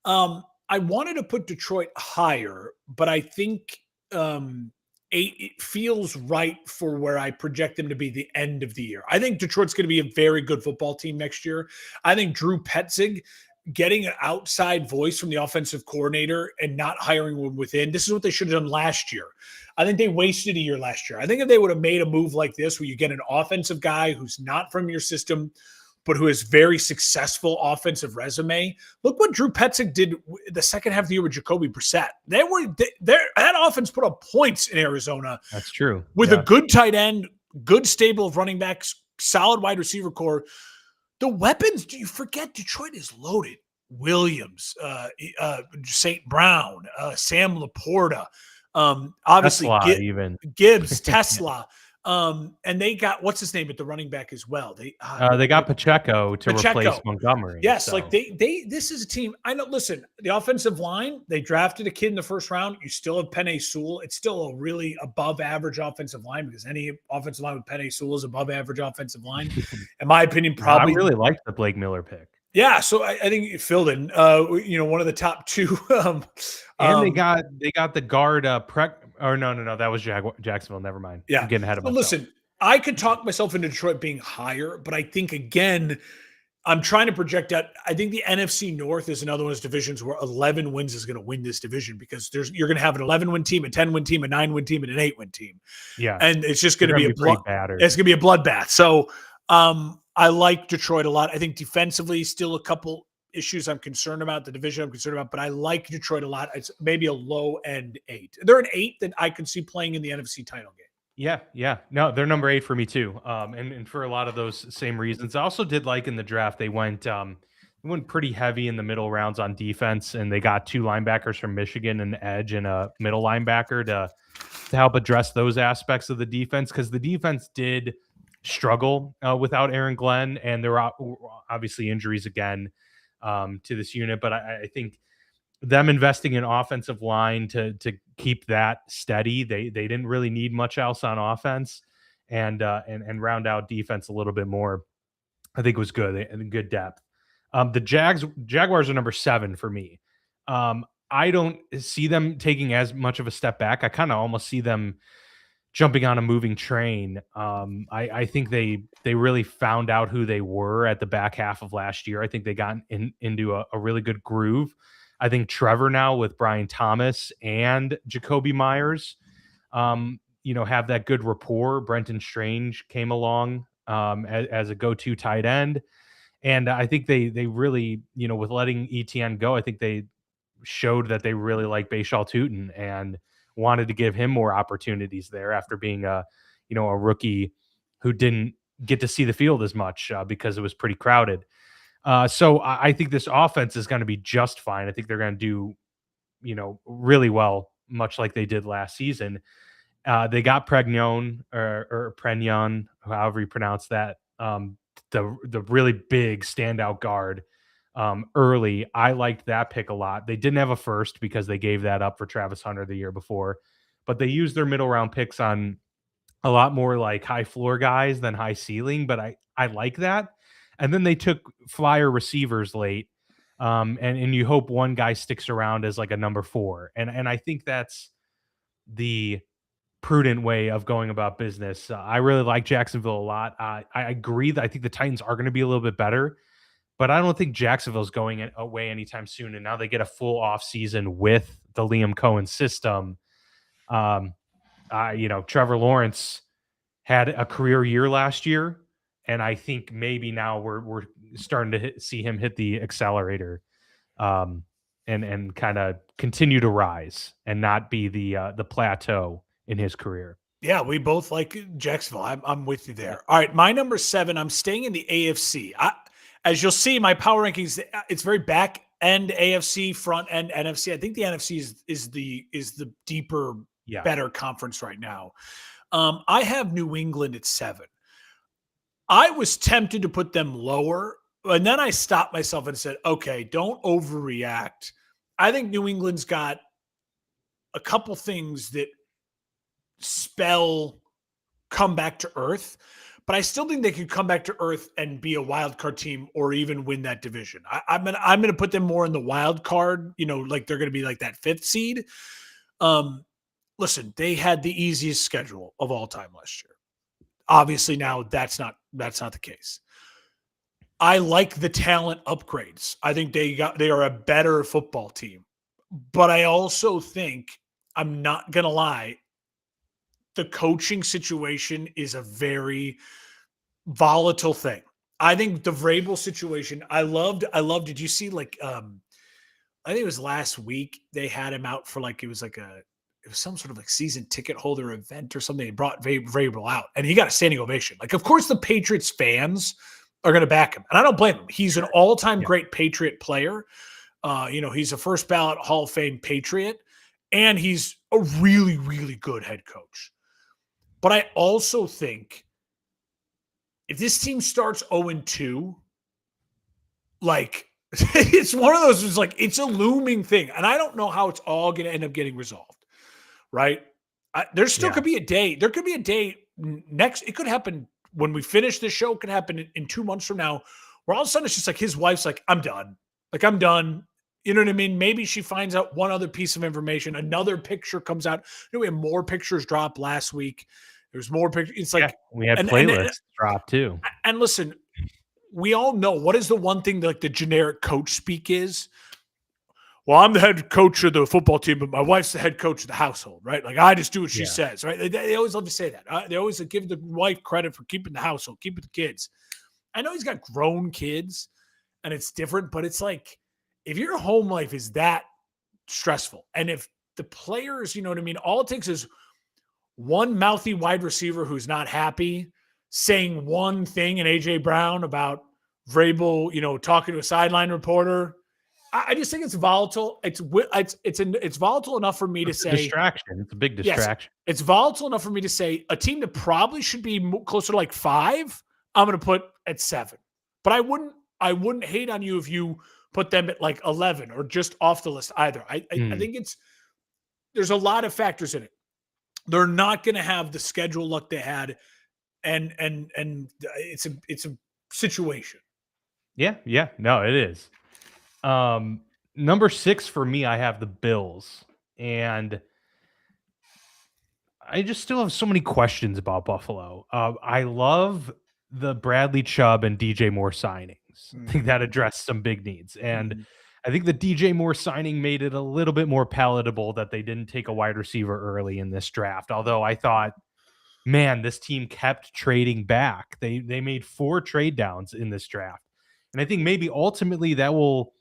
I wanted to put Detroit higher, but I think 8, it feels right for where I project them to be the end of the year. I think Detroit's going to be a very good football team next year. I think Drew Petzing getting an outside voice from the offensive coordinator and not hiring one within, this is what they should have done last year. I think they wasted a year last year. I think if they would have made a move like this, where you get an offensive guy who's not from your system, but who has very successful offensive resume. Look what Drew Petzing did the second half of the year with Jacoby Brissett. That offense put up points in Arizona. That's true. With a good tight end, good stable of running backs, solid wide receiver core. The weapons, do you forget Detroit is loaded? Williams, St. Brown, Sam Laporta, obviously Tesla, Gibbs, Tesla. And they got what's his name at the running back as well. They got Pacheco to replace Montgomery. Yes, so. Like this is a team. I know. Listen, the offensive line, they drafted a kid in the first round. You still have Penei Sewell. It's still a really above average offensive line because any offensive line with Penei Sewell is above average offensive line. In my opinion, probably. I really liked the Blake Miller pick. Yeah, so I think it filled in. One of the top 2. And they got the guard no, that was Jacksonville. Never mind. Yeah, I'm getting ahead of myself. Listen, I could talk myself into Detroit being higher, but I think again, I'm trying to project out. I think the NFC North is another one of those divisions where 11 wins is going to win this division because you're going to have an 11-win team, a 10-win team, a 9-win team, and an 8-win team, Yeah, and it's just they're going to gonna be be pretty battered. it's going to be a bloodbath. So I like Detroit a lot. I think defensively, still a couple issues I'm concerned about. The division I'm concerned about, but I like Detroit a lot. It's maybe a low end 8. They're an 8 that I could see playing in the NFC title game. Yeah. No, they're number 8 for me too. And for a lot of those same reasons. I also did like in the draft they went pretty heavy in the middle rounds on defense, and they got 2 linebackers from Michigan, an edge and a middle linebacker to help address those aspects of the defense, because the defense did struggle without Aaron Glenn, and there were obviously injuries again to this unit. But I think them investing in offensive line to keep that steady, they didn't really need much else on offense, and round out defense a little bit more, I think was good and good depth. The Jaguars are number 7 for me. I don't see them taking as much of a step back. I kind of almost see them jumping on a moving train. I think they really found out who they were at the back half of last year. I think they got into a really good groove. I think Trevor now with Brian Thomas and Jacoby Myers, have that good rapport. Brenton Strange came along as a go-to tight end. And I think they really, with letting ETN go, I think they showed that they really like Bashal Tutin and wanted to give him more opportunities there after being a rookie who didn't get to see the field as much because it was pretty crowded. So I think this offense is going to be just fine. I think they're going to do, really well, much like they did last season. They got Pregnon or Pregnon, however you pronounce that, the really big standout guard early. I liked that pick a lot. They didn't have a first because they gave that up for Travis Hunter the year before, but they used their middle round picks on a lot more like high floor guys than high ceiling, but I like that. And then they took flyer receivers late, and you hope one guy sticks around as like a number 4. And I think that's the prudent way of going about business. I really like Jacksonville a lot. I agree that I think the Titans are going to be a little bit better, but I don't think Jacksonville's going away anytime soon. And now they get a full off season with the Liam Cohen system. Trevor Lawrence had a career year last year, and I think maybe now we're starting to see him hit the accelerator, and kind of continue to rise and not be the plateau in his career. Yeah, we both like Jacksonville. I'm with you there. All right, my number 7. I'm staying in the AFC. As you'll see, my power rankings, it's very back end AFC, front end NFC. I think the NFC is the deeper, better conference right now. I have New England at 7. I was tempted to put them lower, and then I stopped myself and said, okay, don't overreact. I think New England's got a couple things that spell come back to earth, but I still think they could come back to earth and be a wild card team or even win that division. I'm gonna put them more in the wild card, like they're gonna be like that 5th seed. Listen, they had the easiest schedule of all time last year. Obviously now that's not the case. I like the talent upgrades. I think they are a better football team, but I also think, I'm not gonna lie, the coaching situation is a very volatile thing. I think the Vrabel situation, I loved. Did you see I think it was last week they had him out for it was some sort of season ticket holder event or something. They brought Vrabel out and he got a standing ovation. Of course the Patriots fans are going to back him. And I don't blame him. He's an all-time great Patriot player. He's a first ballot Hall of Fame Patriot, and he's a really, really good head coach. But I also think if this team starts 0-2, it's one of those, it's a looming thing. And I don't know how it's all going to end up getting resolved, right? There still could be a day. There could be a day next. It could happen when we finish this show. It could happen in 2 months from now, where all of a sudden it's just his wife's I'm done. I'm done. You know what I mean? Maybe she finds out one other piece of information. Another picture comes out. We had more pictures drop last week. There's more pictures. It's we had playlists drop too. And listen, we all know what is the one thing that, like, the generic coach speak is. Well, I'm the head coach of the football team, but my wife's the head coach of the household, right? Like, I just do what she Yeah. says, right? They always love to say that. They always give the wife credit for keeping the household, keeping the kids. I know he's got grown kids, and it's different, but it's like if your home life is that stressful, and if the players, you know what I mean, all it takes is one mouthy wide receiver who's not happy saying one thing in AJ Brown about Vrabel, talking to a sideline reporter. I just think it's volatile. It's volatile enough for me to It's a say, distraction. It's a big yes, distraction. it's volatile enough for me to say a team that probably should be closer to like 5, I'm going to put at 7. But I wouldn't hate on you if you put them at like 11 or just off the list either. I think there's a lot of factors in it. They're not going to have the schedule luck they had, and it's a situation. Yeah. No, it is. Number 6 for me, I have the Bills, and I just still have so many questions about Buffalo. I love the Bradley Chubb and DJ Moore signings. I think that addressed some big needs, and I think the DJ Moore signing made it a little bit more palatable that they didn't take a wide receiver early in this draft. Although I thought, man, this team kept trading back. They made 4 trade downs in this draft, and I think maybe ultimately that will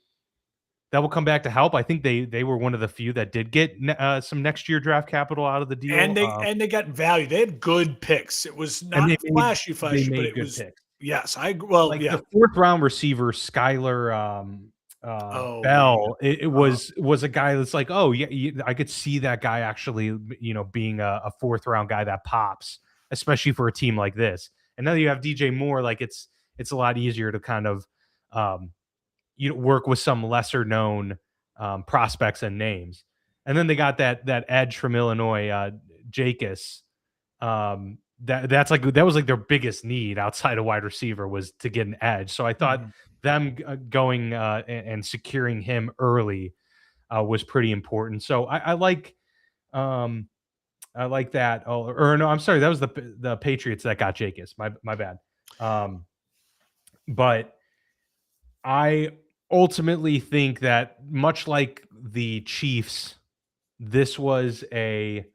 come back to help. I think they were one of the few that did get some next year draft capital out of the deal, and they got value. They had good picks. It was not flashy, but it was picks. Yes, the 4th round receiver Skyler Bell. Yeah. It was a guy that's like, oh yeah, I could see that guy actually, being a 4th round guy that pops, especially for a team like this. And now you have DJ Moore. Like it's a lot easier to kind of work with some lesser known prospects and names. And then they got that edge from Illinois, Jacobs. That was like their biggest need outside of wide receiver was to get an edge. So I thought them going and securing him early was pretty important. So I like that. Or no, I'm sorry, that was the Patriots that got Jacobs. My bad. But I ultimately think that much like the Chiefs, this was a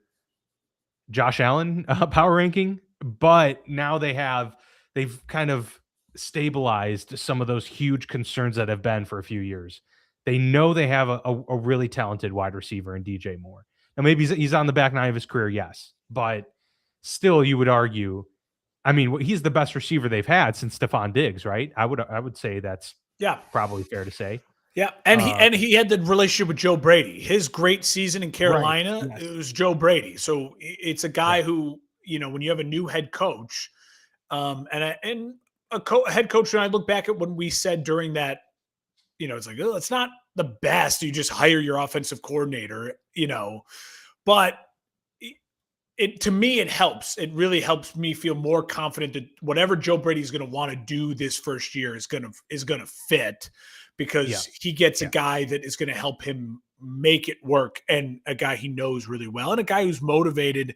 Josh Allen power ranking, but now they've kind of stabilized some of those huge concerns that have been for a few years. They know they have a really talented wide receiver in DJ Moore. Now maybe he's on the back 9 of his career, yes, but still you would argue, I mean, he's the best receiver they've had since Stephon Diggs, right? I would say that's probably fair to say. Yeah, and he had the relationship with Joe Brady. His great season in Carolina, right. Yes. It was Joe Brady. So it's a guy who, when you have a new head coach, and a head coach, and I look back at when we said during that, it's like, oh, it's not the best. You just hire your offensive coordinator, but to me, it helps. It really helps me feel more confident that whatever Joe Brady is going to want to do this first year is going to fit, because he gets a guy that is going to help him make it work, and a guy he knows really well, and a guy who's motivated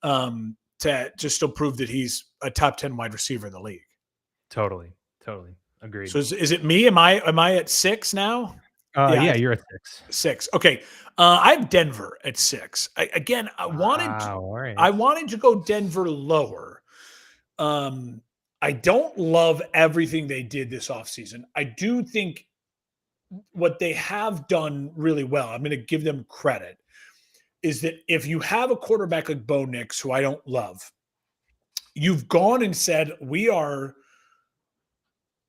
to just still prove that he's a top 10 wide receiver in the league. Totally agreed. So is it me? Am I at 6 now? Yeah, you're at 6. 6. Okay. I have Denver at 6. I wanted to go Denver lower. I don't love everything they did this offseason. I do think what they have done really well, I'm going to give them credit, is that if you have a quarterback like Bo Nix, who I don't love, you've gone and said, we are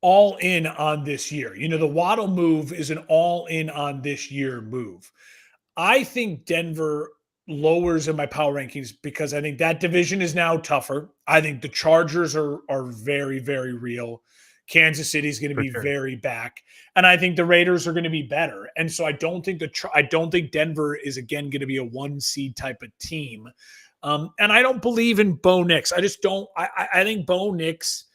all in on this year. The Waddle move is an all in on this year move. I think Denver lowers in my power rankings because I think that division is now tougher. I think the Chargers are very, very real. Kansas City is going to be very back, and I think the Raiders are going to be better. And so I don't think Denver is again going to be a 1 seed type of team. And I don't believe in Bo Nix. I just don't. I think Bo Nix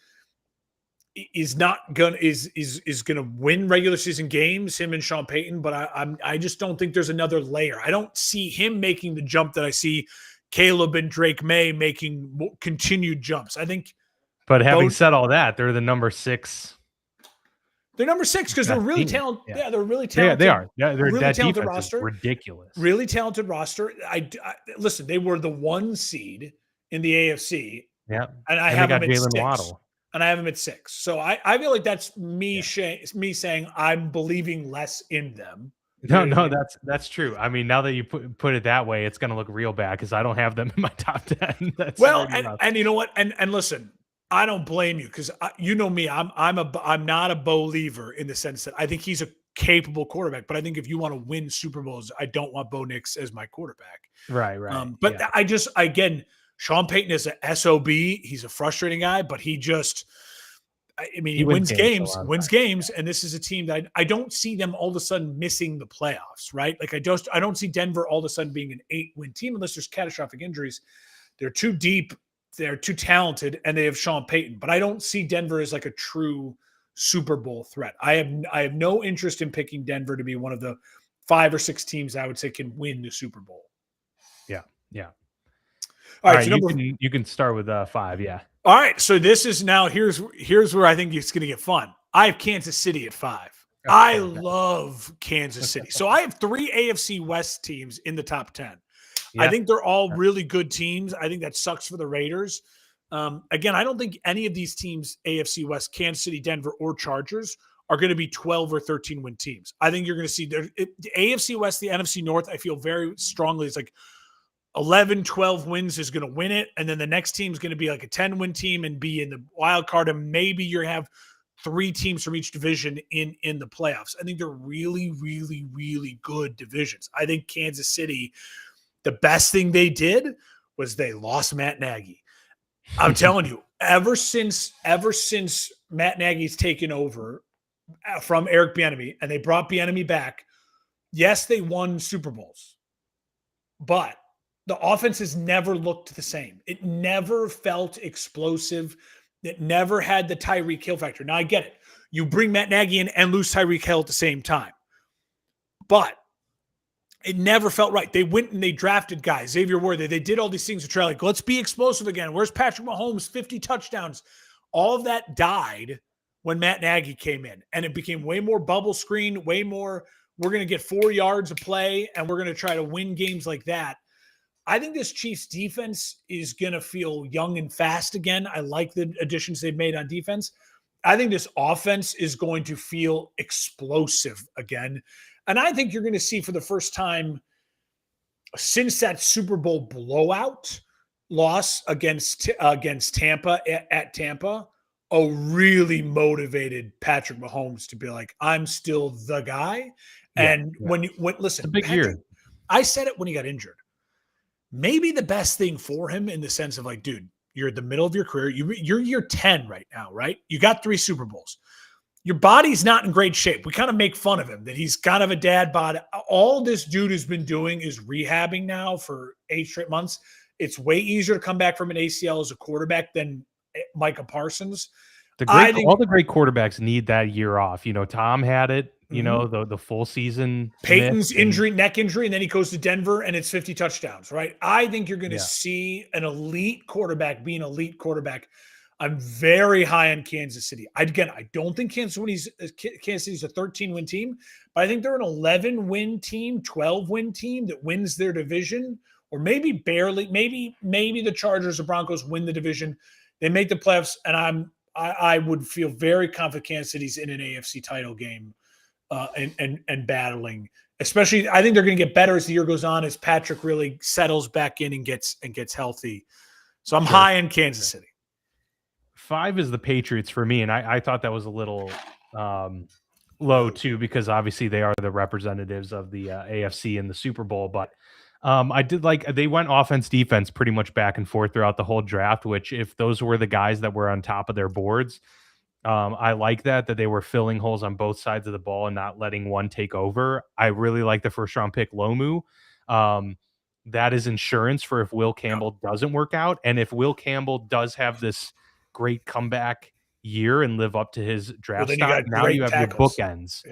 is gonna win regular season games, him and Sean Payton, but I just don't think there's another layer. I don't see him making the jump that I see Caleb and Drake May making continued jumps. I think. But having said all that, they're the number 6 They're number 6 because they're Best really team. talented. Yeah. Yeah, they're really They talented. are. Yeah, Really that talented defense is roster. ridiculous. Really talented roster. I listen. They were the 1 seed in the AFC, Yeah, and I and they have them got at Jalen 6. Waddle. And I have them at 6. So I feel like that's me Yeah. me saying I'm believing less in them. No, no, that's true. I mean, now that you put it that way, it's gonna look real bad because I don't have them in my top 10. That's Well, already rough. and you know what? And listen, I don't blame you because you know me. I'm not a believer in the sense that I think he's a capable quarterback, but I think if you want to win Super Bowls, I don't want Bo Nix as my quarterback. Right. But Yeah. I just again, Sean Payton is a SOB. He's a frustrating guy, but he just. I mean, he wins games, and this is a team that I don't see them all of a sudden missing the playoffs, right? Like I don't see Denver all of a sudden being an 8-win team unless there's catastrophic injuries. They're too deep, they're too talented, and they have Sean Payton. But I don't see Denver as like a true Super Bowl threat. I have no interest in picking Denver to be one of the 5 or 6 teams I would say can win the Super Bowl. Yeah. All right, so you can start with 5. Yeah. All right, so this is now here's where I think it's going to get fun. I have Kansas City at 5. Okay. I love Kansas City. So I have 3 AFC West teams in the top 10. Yeah. I think they're all really good teams. I think that sucks for the Raiders. Again, I don't think any of these teams, AFC West, Kansas City, Denver, or Chargers, are going to be 12 or 13 win teams. I think you're going to see the AFC West, the NFC North, I feel very strongly it's like 11, 12 wins is going to win it. And then the next team is going to be like a 10-win team and be in the wild card. And maybe you have 3 teams from each division in the playoffs. I think they're really, really, really good divisions. I think Kansas City, the best thing they did was they lost Matt Nagy. I'm telling you, ever since Matt Nagy's taken over from Eric Bieniemy and they brought Bieniemy back, yes, they won Super Bowls, but the offense has never looked the same. It never felt explosive. It never had the Tyreek Hill factor. Now, I get it. You bring Matt Nagy in and lose Tyreek Hill at the same time. But it never felt right. They went and they drafted guys, Xavier Worthy. They did all these things to try, like, let's be explosive again. Where's Patrick Mahomes? 50 touchdowns. All of that died when Matt Nagy came in. And it became way more bubble screen, way more, we're going to get 4 yards of play, and we're going to try to win games like that. I think this Chiefs defense is going to feel young and fast again. I like the additions they've made on defense. I think this offense is going to feel explosive again. And I think you're going to see for the first time since that Super Bowl blowout loss against Tampa at Tampa, a really motivated Patrick Mahomes to be like, I'm still the guy. And when listen, it's a big year. I said it when he got injured. Maybe the best thing for him in the sense of like, dude, you're at the middle of your career. You're year 10 right now, right? You got 3 Super Bowls. Your body's not in great shape. We kind of make fun of him that he's kind of a dad bod. All this dude has been doing is rehabbing now for 8 straight months. It's way easier to come back from an ACL as a quarterback than Micah Parsons. All the great quarterbacks need that year off. You know, Tom had it. You know, the full season. Peyton's injury, neck injury, and then he goes to Denver and it's 50 touchdowns, right? I think you're going to see an elite quarterback being an elite quarterback. I'm very high on Kansas City. I don't think Kansas City's a 13-win team, but I think they're an 11-win team, 12-win team that wins their division, or maybe barely. Maybe the Chargers or Broncos win the division. They make the playoffs, and I would feel very confident Kansas City's in an AFC title game. And battling, especially, I think they're going to get better as the year goes on as Patrick really settles back in and gets healthy. So I'm high in Kansas City. 5 is the Patriots for me, and I thought that was a little low too because obviously they are the representatives of the AFC in the Super Bowl. But I did like they went offense defense pretty much back and forth throughout the whole draft. Which if those were the guys that were on top of their boards. I like that they were filling holes on both sides of the ball and not letting one take over. I really like the first round pick Lomu. That is insurance for if Will Campbell doesn't work out. And if Will Campbell does have this great comeback year and live up to his draft stock, now you have your bookends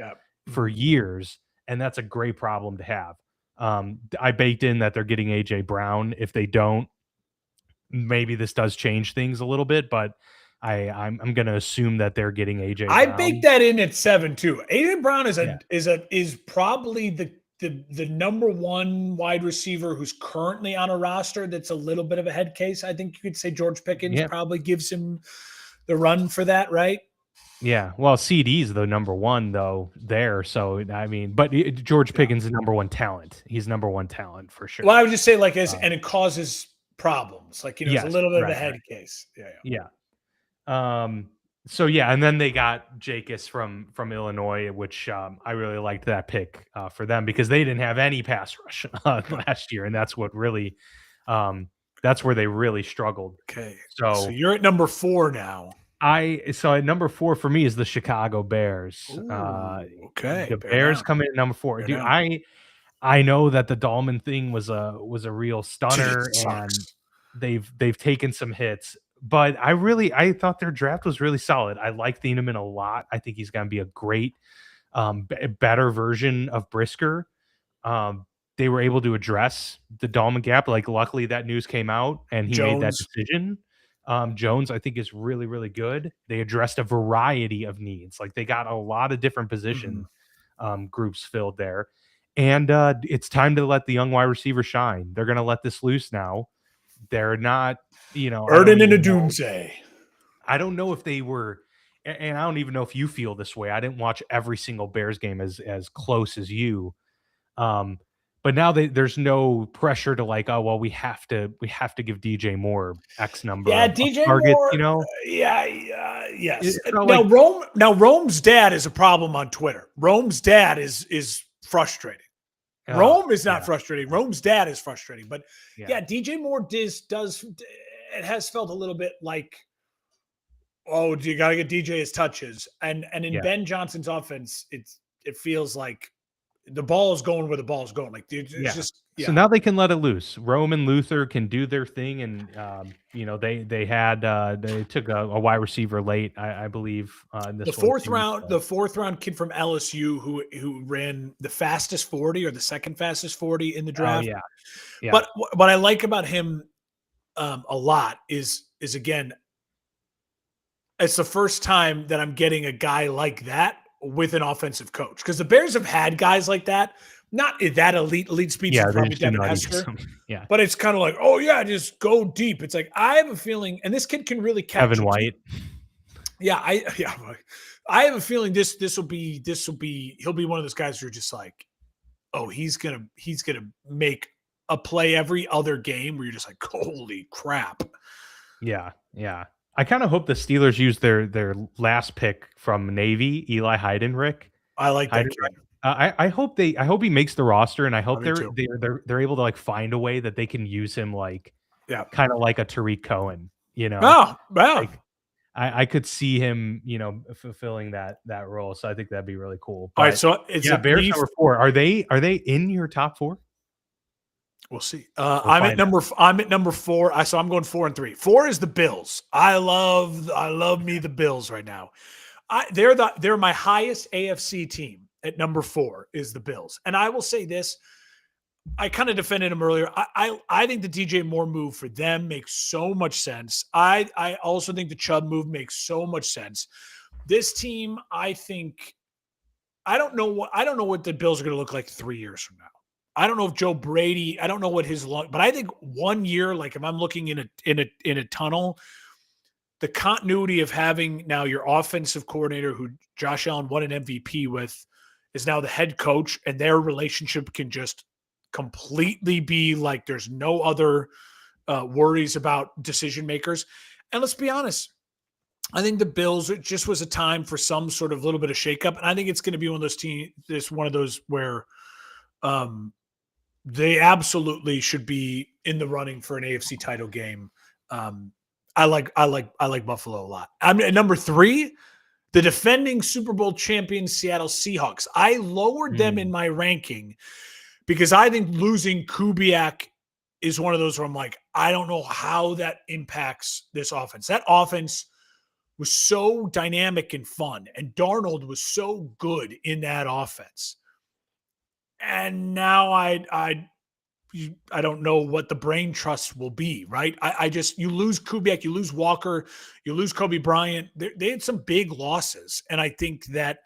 for years. And that's a great problem to have. I baked in that they're getting AJ Brown. If they don't, maybe this does change things a little bit, but I'm going to assume that they're getting AJ I Brown. baked that in at 7 too. AJ Brown Yeah. is probably the number one wide receiver who's currently on a roster that's a little bit of a head case. I think you could say George Pickens probably gives him the run for that, right? Yeah. Well, CD's the number one though there. So I mean, but George Pickens is number one talent. He's number one talent for sure. Well, I would just say and it causes problems. Like, it's a little bit of a head case. Yeah. So yeah, and then they got Jacobs from Illinois, which I really liked that pick for them because they didn't have any pass rush last year, and that's what really, that's where they really struggled. Okay, so you're at number 4 now. So at number 4 for me is the Chicago Bears. Ooh, okay, the Bears come in at number 4. Dude, I know that the Dahlman thing was a real stunner, and they've taken some hits. But I thought their draft was really solid. I like Thieneman a lot. I think he's going to be a great, better version of Brisker. They were able to address the Dahlman gap. Like, luckily that news came out and he made that decision. Jones, I think, is really, really good. They addressed a variety of needs. Like, they got a lot of different position groups filled there. And it's time to let the young wide receiver shine. They're going to let this loose now. They're not, Erden and Adunze. I don't know if they were, and I don't even know if you feel this way. I didn't watch every single Bears game as close as you. But now there's no pressure to like, oh well, we have to give DJ Moore X number. Yeah, DJ targets, Moore. Yes. Now, Rome's dad is a problem on Twitter. Rome's dad is frustrating. Rome is not frustrating. Rome's dad is frustrating. But DJ Moore does it has felt a little bit like, oh, you got to get DJ his touches. And in Ben Johnson's offense, it feels like the ball is going where the ball is going. Like, it's just. Yeah. So now they can let it loose. Rome and Luther can do their thing, and they took a wide receiver late, I believe. In this the fourth round kid from LSU who ran the fastest 40 or the second fastest 40 in the draft. Yeah. But what I like about him a lot is again, it's the first time that I'm getting a guy like that with an offensive coach, because the Bears have had guys like that. Not that elite speed. Yeah, probably Devin Hester. Yeah, but it's kind of like, oh yeah, just go deep. It's like, I have a feeling, and this kid can really catch. Kevin White. Yeah, I have a feeling this will be he'll be one of those guys who are just like, oh, he's gonna make a play every other game where you're just like, holy crap. Yeah. I kind of hope the Steelers use their last pick from Navy, Eli Heidenreich. I like that kid. I hope he makes the roster, and I hope they're able to like find a way that they can use him kind of like a Tariq Cohen, Oh, wow. Like, I could see him, fulfilling that role. So I think that'd be really cool. But, all right, so it's Bears number 4. Are they in your top 4? We'll see. I'm at number 4. So I'm going 4 and 3. 4 is the Bills. I love me the Bills right now. They're my highest AFC team. At number 4 is the Bills. And I will say this, I kind of defended him earlier. I think the DJ Moore move for them makes so much sense. I also think the Chubb move makes so much sense. This team, I don't know what the Bills are going to look like 3 years from now. I don't know if Joe Brady, I don't know what his but I think 1 year, like if I'm looking in a tunnel, the continuity of having now your offensive coordinator who Josh Allen won an MVP with is now the head coach, and their relationship can just completely be like there's no other worries about decision makers. And let's be honest, I think the Bills, it just was a time for some sort of little bit of shakeup, and I think it's going to be one of those teams, one of those where they absolutely should be in the running for an AFC title game. I like Buffalo a lot. I'm at number 3. The defending Super Bowl champion Seattle Seahawks. I lowered them in my ranking because I think losing Kubiak is one of those where I'm like, I don't know how that impacts this offense. That offense was so dynamic and fun, and Darnold was so good in that offense. And now I don't know what the brain trust will be, right? I just, you lose Kubiak, you lose Walker, you lose Kobe Bryant. They had some big losses. And I think that,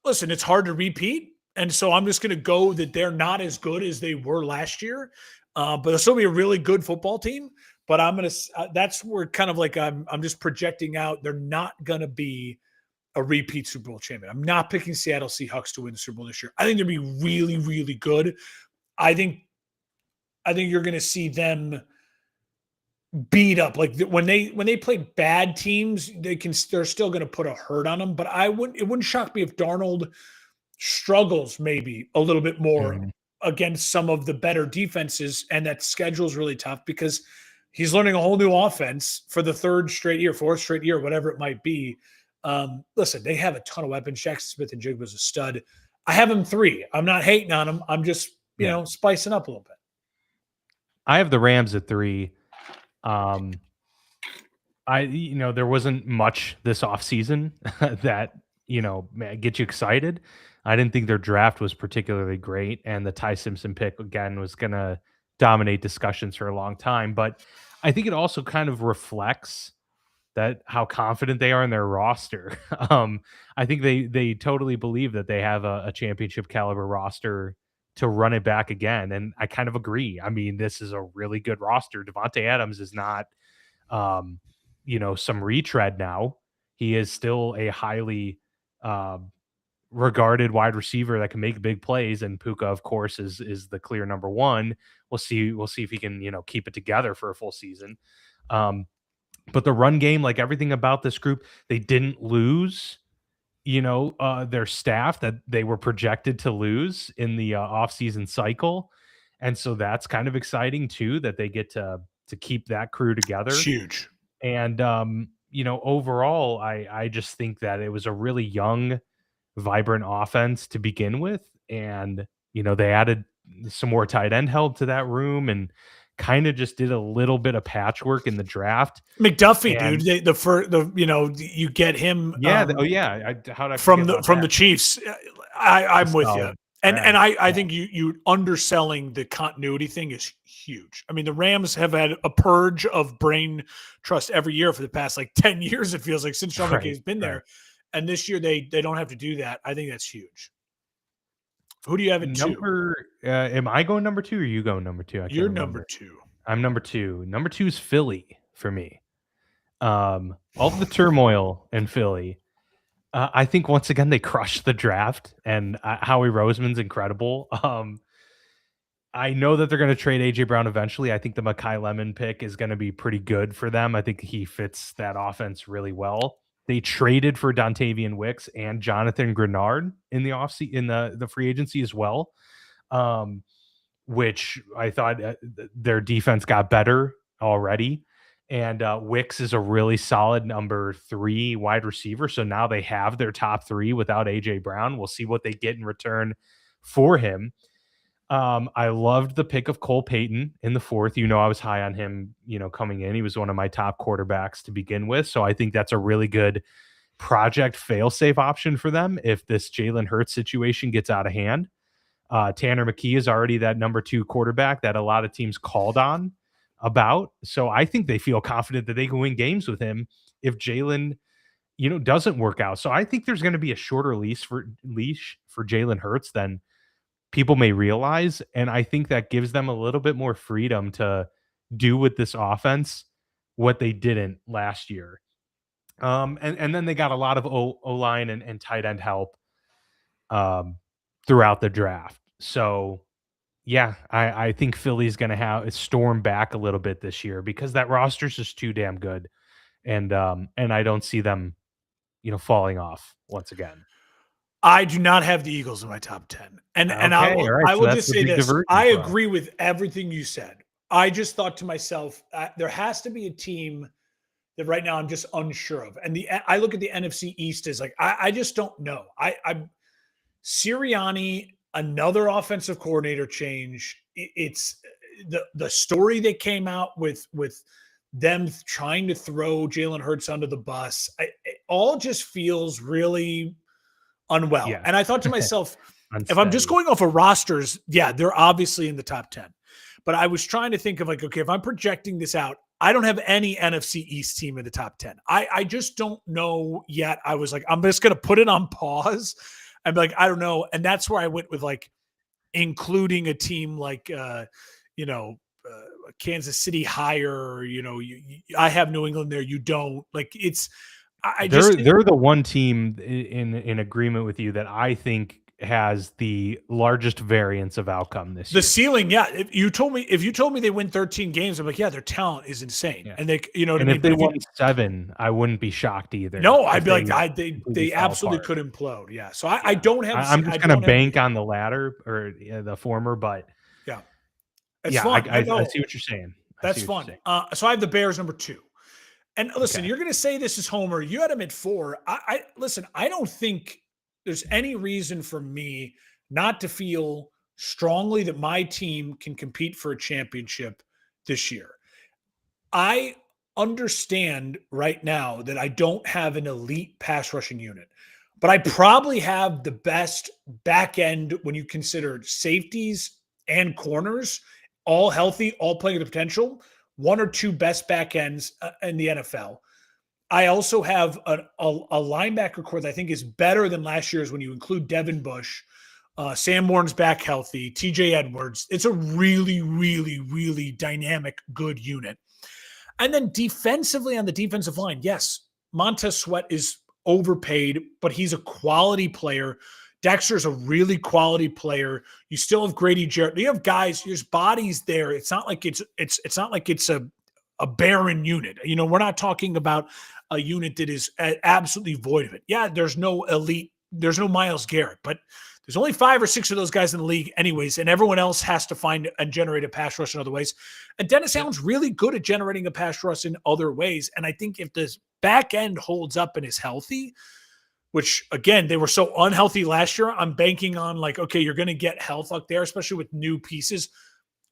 listen, it's hard to repeat. And so I'm just going to go that they're not as good as they were last year, but they'll still be a really good football team. But I'm going to, that's where kind of like I'm just projecting out. They're not going to be a repeat Super Bowl champion. I'm not picking Seattle Seahawks to win the Super Bowl this year. I think they'll be really, really good. I think you're going to see them beat up. Like when they play bad teams, they're still going to put a hurt on them. But it wouldn't shock me if Darnold struggles maybe a little bit more against some of the better defenses, and that schedule is really tough because he's learning a whole new offense for the fourth straight year, whatever it might be. Listen, they have a ton of weapons. Jackson Smith-Njigba is a stud. I have him 3. I'm not hating on him. I'm just, spicing up a little bit. I have the Rams at 3. There wasn't much this offseason that, get you excited. I didn't think their draft was particularly great, and the Ty Simpson pick, again, was going to dominate discussions for a long time. But I think it also kind of reflects that how confident they are in their roster. I think they totally believe that they have a championship caliber roster to run it back again. And I kind of agree. I mean, this is a really good roster. Devontae Adams is not, some retread now. He is still a highly regarded wide receiver that can make big plays. And Puka, of course, is the clear number 1. We'll see if he can, keep it together for a full season. But the run game, like everything about this group, they didn't lose, their staff that they were projected to lose in the offseason cycle. And so that's kind of exciting too, that they get to keep that crew together. It's huge. And, overall, I just think that it was a really young, vibrant offense to begin with. And, they added some more tight end help to that room and kind of just did a little bit of patchwork in the draft. McDuffie, dude, you get him. Yeah. From the Chiefs. I'm with you. And I think you underselling the continuity thing is huge. I mean, the Rams have had a purge of brain trust every year for the past 10 years. It feels like since Sean McVay's been there, and this year they don't have to do that. I think that's huge. Who do you have at 2? Am I going number 2 or you going number 2? You're number 2. I'm number 2. Number 2 is Philly for me. All the turmoil in Philly. I think once again they crushed the draft, and Howie Roseman's incredible. I know that they're going to trade AJ Brown eventually. I think the Mekhi Lemon pick is going to be pretty good for them. I think he fits that offense really well. They traded for Dontavian Wicks and Jonathan Grenard in the offseason, in the free agency as well, which I thought their defense got better already. And Wicks is a really solid number 3 wide receiver. So now they have their top 3 without AJ Brown. We'll see what they get in return for him. I loved the pick of Cole Payton in the 4th. I was high on him, coming in. He was one of my top quarterbacks to begin with. So I think that's a really good project fail-safe option for them if this Jalen Hurts situation gets out of hand. Tanner McKee is already that number 2 quarterback that a lot of teams called on about. So I think they feel confident that they can win games with him if Jalen, doesn't work out. So I think there's going to be a shorter leash for Jalen Hurts than people may realize. And I think that gives them a little bit more freedom to do with this offense what they didn't last year. And then they got a lot of O-line and tight end help throughout the draft. So yeah, I think Philly's going to have storm back a little bit this year because that roster's just too damn good. And I don't see them, falling off once again. I do not have the Eagles in my top 10. And I will just say this. I agree with everything you said. I just thought to myself, there has to be a team that right now I'm just unsure of. And I look at the NFC East as I just don't know. I'm Sirianni, another offensive coordinator change. It's the story that came out with them trying to throw Jalen Hurts under the bus. It all just feels really unwell. Yeah. And I thought to myself, if I'm just unsteady. going off of rosters, yeah, they're obviously in the top 10. But I was trying to think of like, okay, if I'm projecting this out, I don't have any NFC East team in the top 10. I just don't know yet. I was like, I'm just going to put it on pause. I'm like, I don't know. And that's where I went with like including a team like, you know, Kansas City higher, I have New England there. You don't like it's, I just, They're the one team in agreement with you that I think has the largest variance of outcome this the year. ceiling, yeah. If you told me they win 13 games, I'm like, yeah, their talent is insane, Yeah. and they, you know what And I if mean. they But if you, won 7, I wouldn't be shocked either no, I'd if be like, completely they fell absolutely apart. could implode. Yeah, so I Yeah. don't have, I'm I just gonna don't have, bank on the latter or, the former, but yeah, it's yeah, fun. I No, see what you're saying. I that's see what you're fun. saying. So I have the Bears number 2. And listen, Okay. you're going to say this is Homer. You had him at 4. I listen. I don't think there's any reason for me not to feel strongly that my team can compete for a championship this year. I understand right now that I don't have an elite pass rushing unit, but I probably have the best back end when you consider safeties and corners, all healthy, all playing to the potential. One or two best back ends in the NFL. I also have a linebacker core that I think is better than last year's when you include Devin Bush. Sam Warren's back healthy. TJ Edwards. It's a really, really, really dynamic, good unit. And then defensively on the defensive line, yes, Montez Sweat is overpaid, but he's a quality player. Dexter's a really quality player. You still have Grady Jarrett. You have guys, there's bodies there. It's not like it's not like it's a barren unit. We're not talking about a unit that is absolutely void of it. Yeah, there's no elite, there's no Myles Garrett, but there's only 5 or 6 of those guys in the league, anyways, and everyone else has to find and generate a pass rush in other ways. And Dennis Allen's really good at generating a pass rush in other ways. And I think if this back end holds up and is healthy, which again, they were so unhealthy last year, I'm banking on like, okay, you're going to get health up there, especially with new pieces.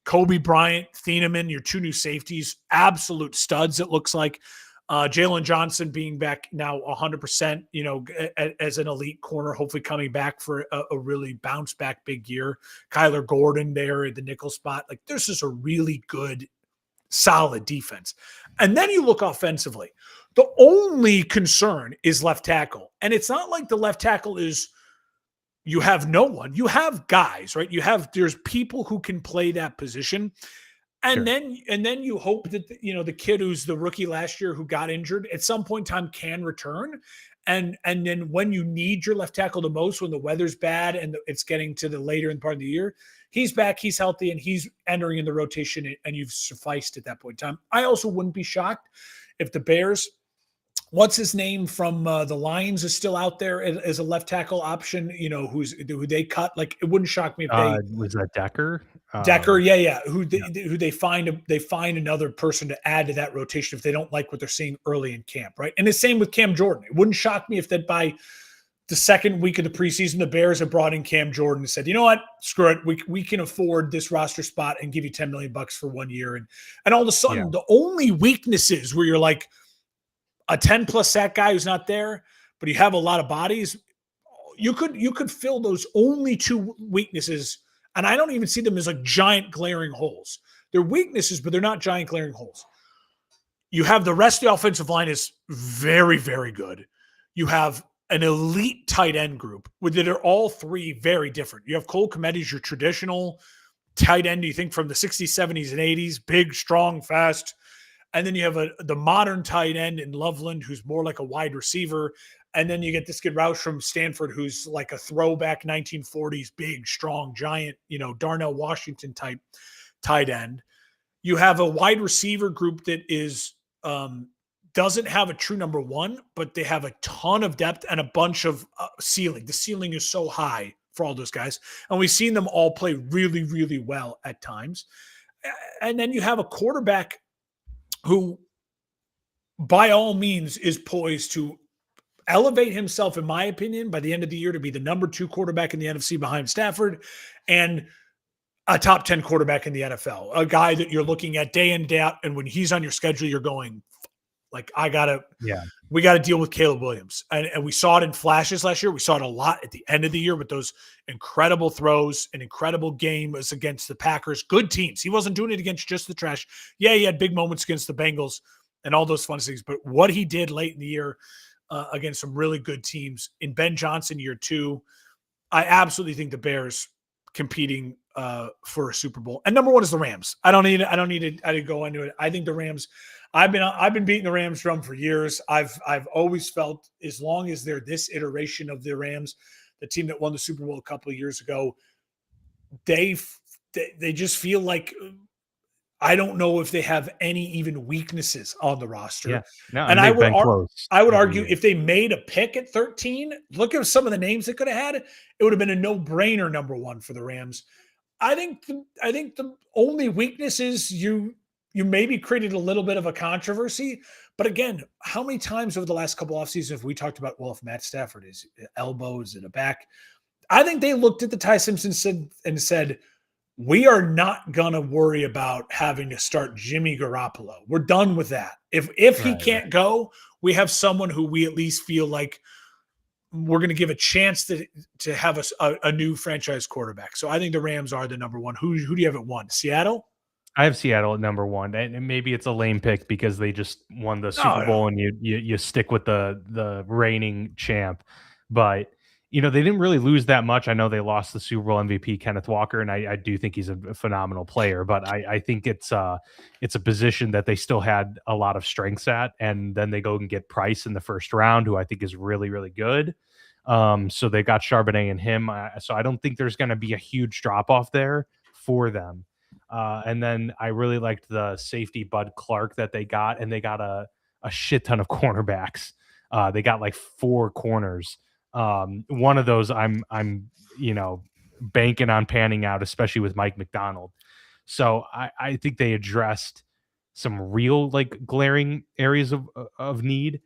Kobe Bryant, Thieneman, your 2 new safeties, absolute studs, it looks like. Jalen Johnson being back now 100%, as an elite corner, hopefully coming back for a really bounce back big year. Kyler Gordon there at the nickel spot. Like, this is a really good, solid defense. And then you look offensively. The only concern is left tackle. And it's not like the left tackle is you have no one. You have guys, right? There's people who can play that position. And Sure. then you hope that the kid who's the rookie last year who got injured at some point in time can return. And then when you need your left tackle the most, when the weather's bad and it's getting to the later in part of the year, he's back, he's healthy, and he's entering in the rotation, and you've sufficed at that point in time. I also wouldn't be shocked if the Bears, what's his name from the Lions, is still out there as a left tackle option, who they cut. Like, it wouldn't shock me if they Was that Decker? Decker, yeah. Who they find another person to add to that rotation if they don't like what they're seeing early in camp, right? And the same with Cam Jordan. It wouldn't shock me if that by the second week of the preseason, the Bears have brought in Cam Jordan and said, you know what, screw it, we can afford this roster spot and give you $10 million for 1 year, and all of a sudden the only weaknesses where you're like a 10+ sack guy who's not there, but you have a lot of bodies, you could fill those only 2 weaknesses. And I don't even see them as like giant glaring holes. They're weaknesses, but they're not giant glaring holes. You have the rest of the offensive line is very, very good. You have an elite tight end group that are all 3 very different. You have Cole Kmet as your traditional tight end, you think, from the 60s, 70s, and 80s, big, strong, fast. And then you have the modern tight end in Loveland, who's more like a wide receiver. And then you get this kid Roush from Stanford, who's like a throwback 1940s, big, strong, giant, Darnell Washington type tight end. You have a wide receiver group that is doesn't have a true number 1, but they have a ton of depth and a bunch of ceiling. The ceiling is so high for all those guys. And we've seen them all play really, really well at times. And then you have a quarterback who, by all means, is poised to elevate himself, in my opinion, by the end of the year to be the number 2 quarterback in the NFC behind Stafford and a top 10 quarterback in the NFL, a guy that you're looking at day in, day out. And when he's on your schedule, you're going, Like Yeah. we got to deal with Caleb Williams. And we saw it in flashes last year. We saw it a lot at the end of the year with those incredible throws, an incredible game was against the Packers. Good teams. He wasn't doing it against just the trash. Yeah, he had big moments against the Bengals and all those fun things. But what he did late in the year against some really good teams in Ben Johnson year 2, I absolutely think the Bears competing for a Super Bowl. And number 1 is the Rams. I don't need to go into it. I think the Rams. I've been beating the Rams drum for years. I've always felt as long as they're this iteration of the Rams, the team that won the Super Bowl a couple of years ago, they just feel like I don't know if they have any even weaknesses on the roster. Yeah. No, And and they've been close I would every argue year. if they made a pick at 13, look at some of the names they could have had, it would have been a no-brainer number 1 for the Rams. I think the only weakness is you maybe created a little bit of a controversy. But again, how many times over the last couple off seasons have we talked about, well, if Matt Stafford is elbows and a back? I think they looked at the Ty Simpson and said, we are not gonna worry about having to start Jimmy Garoppolo. We're done with that. If he can't go, we have someone who we at least feel like we're going to give a chance to have a new franchise quarterback. So I think the Rams are the number 1. Who do you have at 1? Seattle? I have Seattle at number 1, and maybe it's a lame pick because they just won the Super Bowl, and you stick with the reigning champ. But they didn't really lose that much. I know they lost the Super Bowl MVP Kenneth Walker, and I do think he's a phenomenal player. But I think it's a position that they still had a lot of strengths at, and then they go and get Price in the first round, who I think is really, really good. So they got Charbonnet and him. So I don't think there's going to be a huge drop off there for them. And then I really liked the safety Bud Clark that they got, and they got a shit ton of cornerbacks. They got like 4 corners. One of those I'm banking on panning out, especially with Mike McDonald. So I think they addressed some real like glaring areas of need.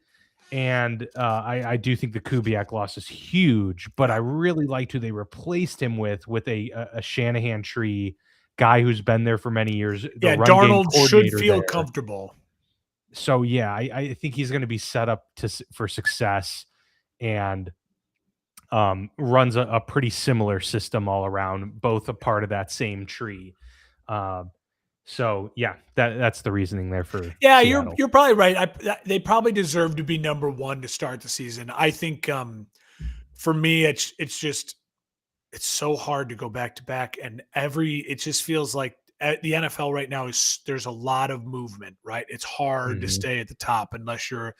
And I do think the Kubiak loss is huge, but I really liked who they replaced him with a Shanahan tree guy who's been there for many years. Yeah, Darnold should feel comfortable. So yeah, I think he's going to be set up for success, and runs a pretty similar system all around, both a part of that same tree. So yeah, that's the reasoning there for Seattle. You're probably right. They probably deserve to be number 1 to start the season. I think for me, it's so hard to go back to back, and it just feels like the NFL right now there's a lot of movement, right? It's hard to stay at the top unless you're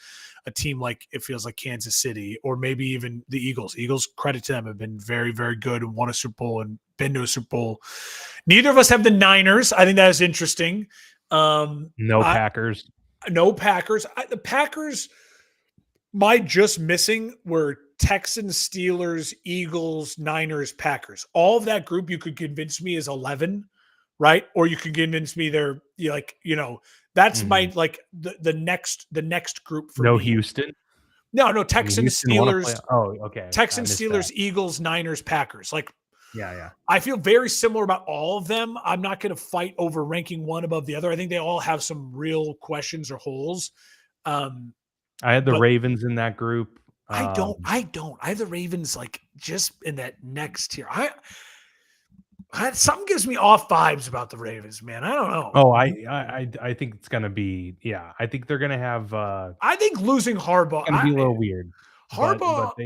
a team like it feels like Kansas City or maybe even the Eagles. Eagles, credit to them, have been very, very good and won a Super Bowl and been to a Super Bowl. Neither of us have the Niners. I think that is interesting. Packers. No Packers. The Packers, my just missing were Texans, Steelers, Eagles, Niners, Packers. All of that group you could convince me is 11. Right? Or you could convince me that's my like the next group for me. Houston. No, Texans, Steelers. Oh, okay. Texans, Steelers, Eagles, Niners, Packers. Like, yeah. I feel very similar about all of them. I'm not going to fight over ranking one above the other. I think they all have some real questions or holes. I had the Ravens in that group. I don't. I have the Ravens like just in that next tier. Something gives me off vibes about the Ravens, man. I don't know. Oh, I think it's gonna be. Yeah, I think they're gonna have. I think losing Harbaugh gonna be a little weird. Harbaugh, but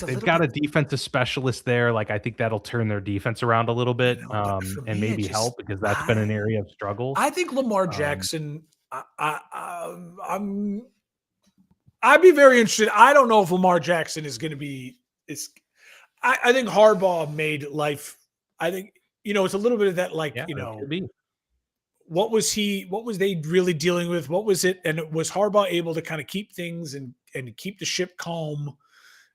they've got a defensive specialist there. Like I think that'll turn their defense around a little bit, and maybe help because that's been an area of struggle. I think Lamar Jackson. I'd be very interested. I don't know if Lamar Jackson is going to be. I think Harbaugh made life. I think it's a little bit of that, what was they really dealing with? What was it? And was Harbaugh able to kind of keep things and keep the ship calm?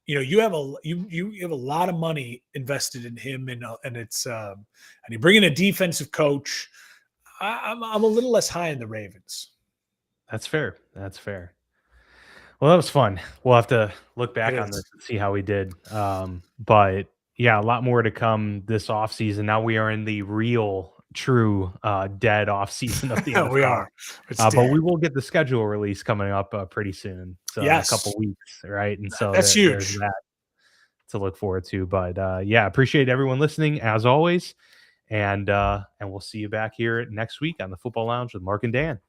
You have a lot of money invested in him, and it's and you bring in a defensive coach. I'm a little less high in the Ravens. That's fair. Well, that was fun. We'll have to look back on this and see how we did. But yeah, a lot more to come this offseason. Now we are in the real true dead off season of the NFL. We are. It's But dead. we will get the schedule release coming up pretty soon. So in a couple Yes. weeks, right? And so That's there's huge. that to look forward to. But yeah, appreciate everyone listening as always. And we'll see you back here next week on the Football Lounge with Mark and Dan.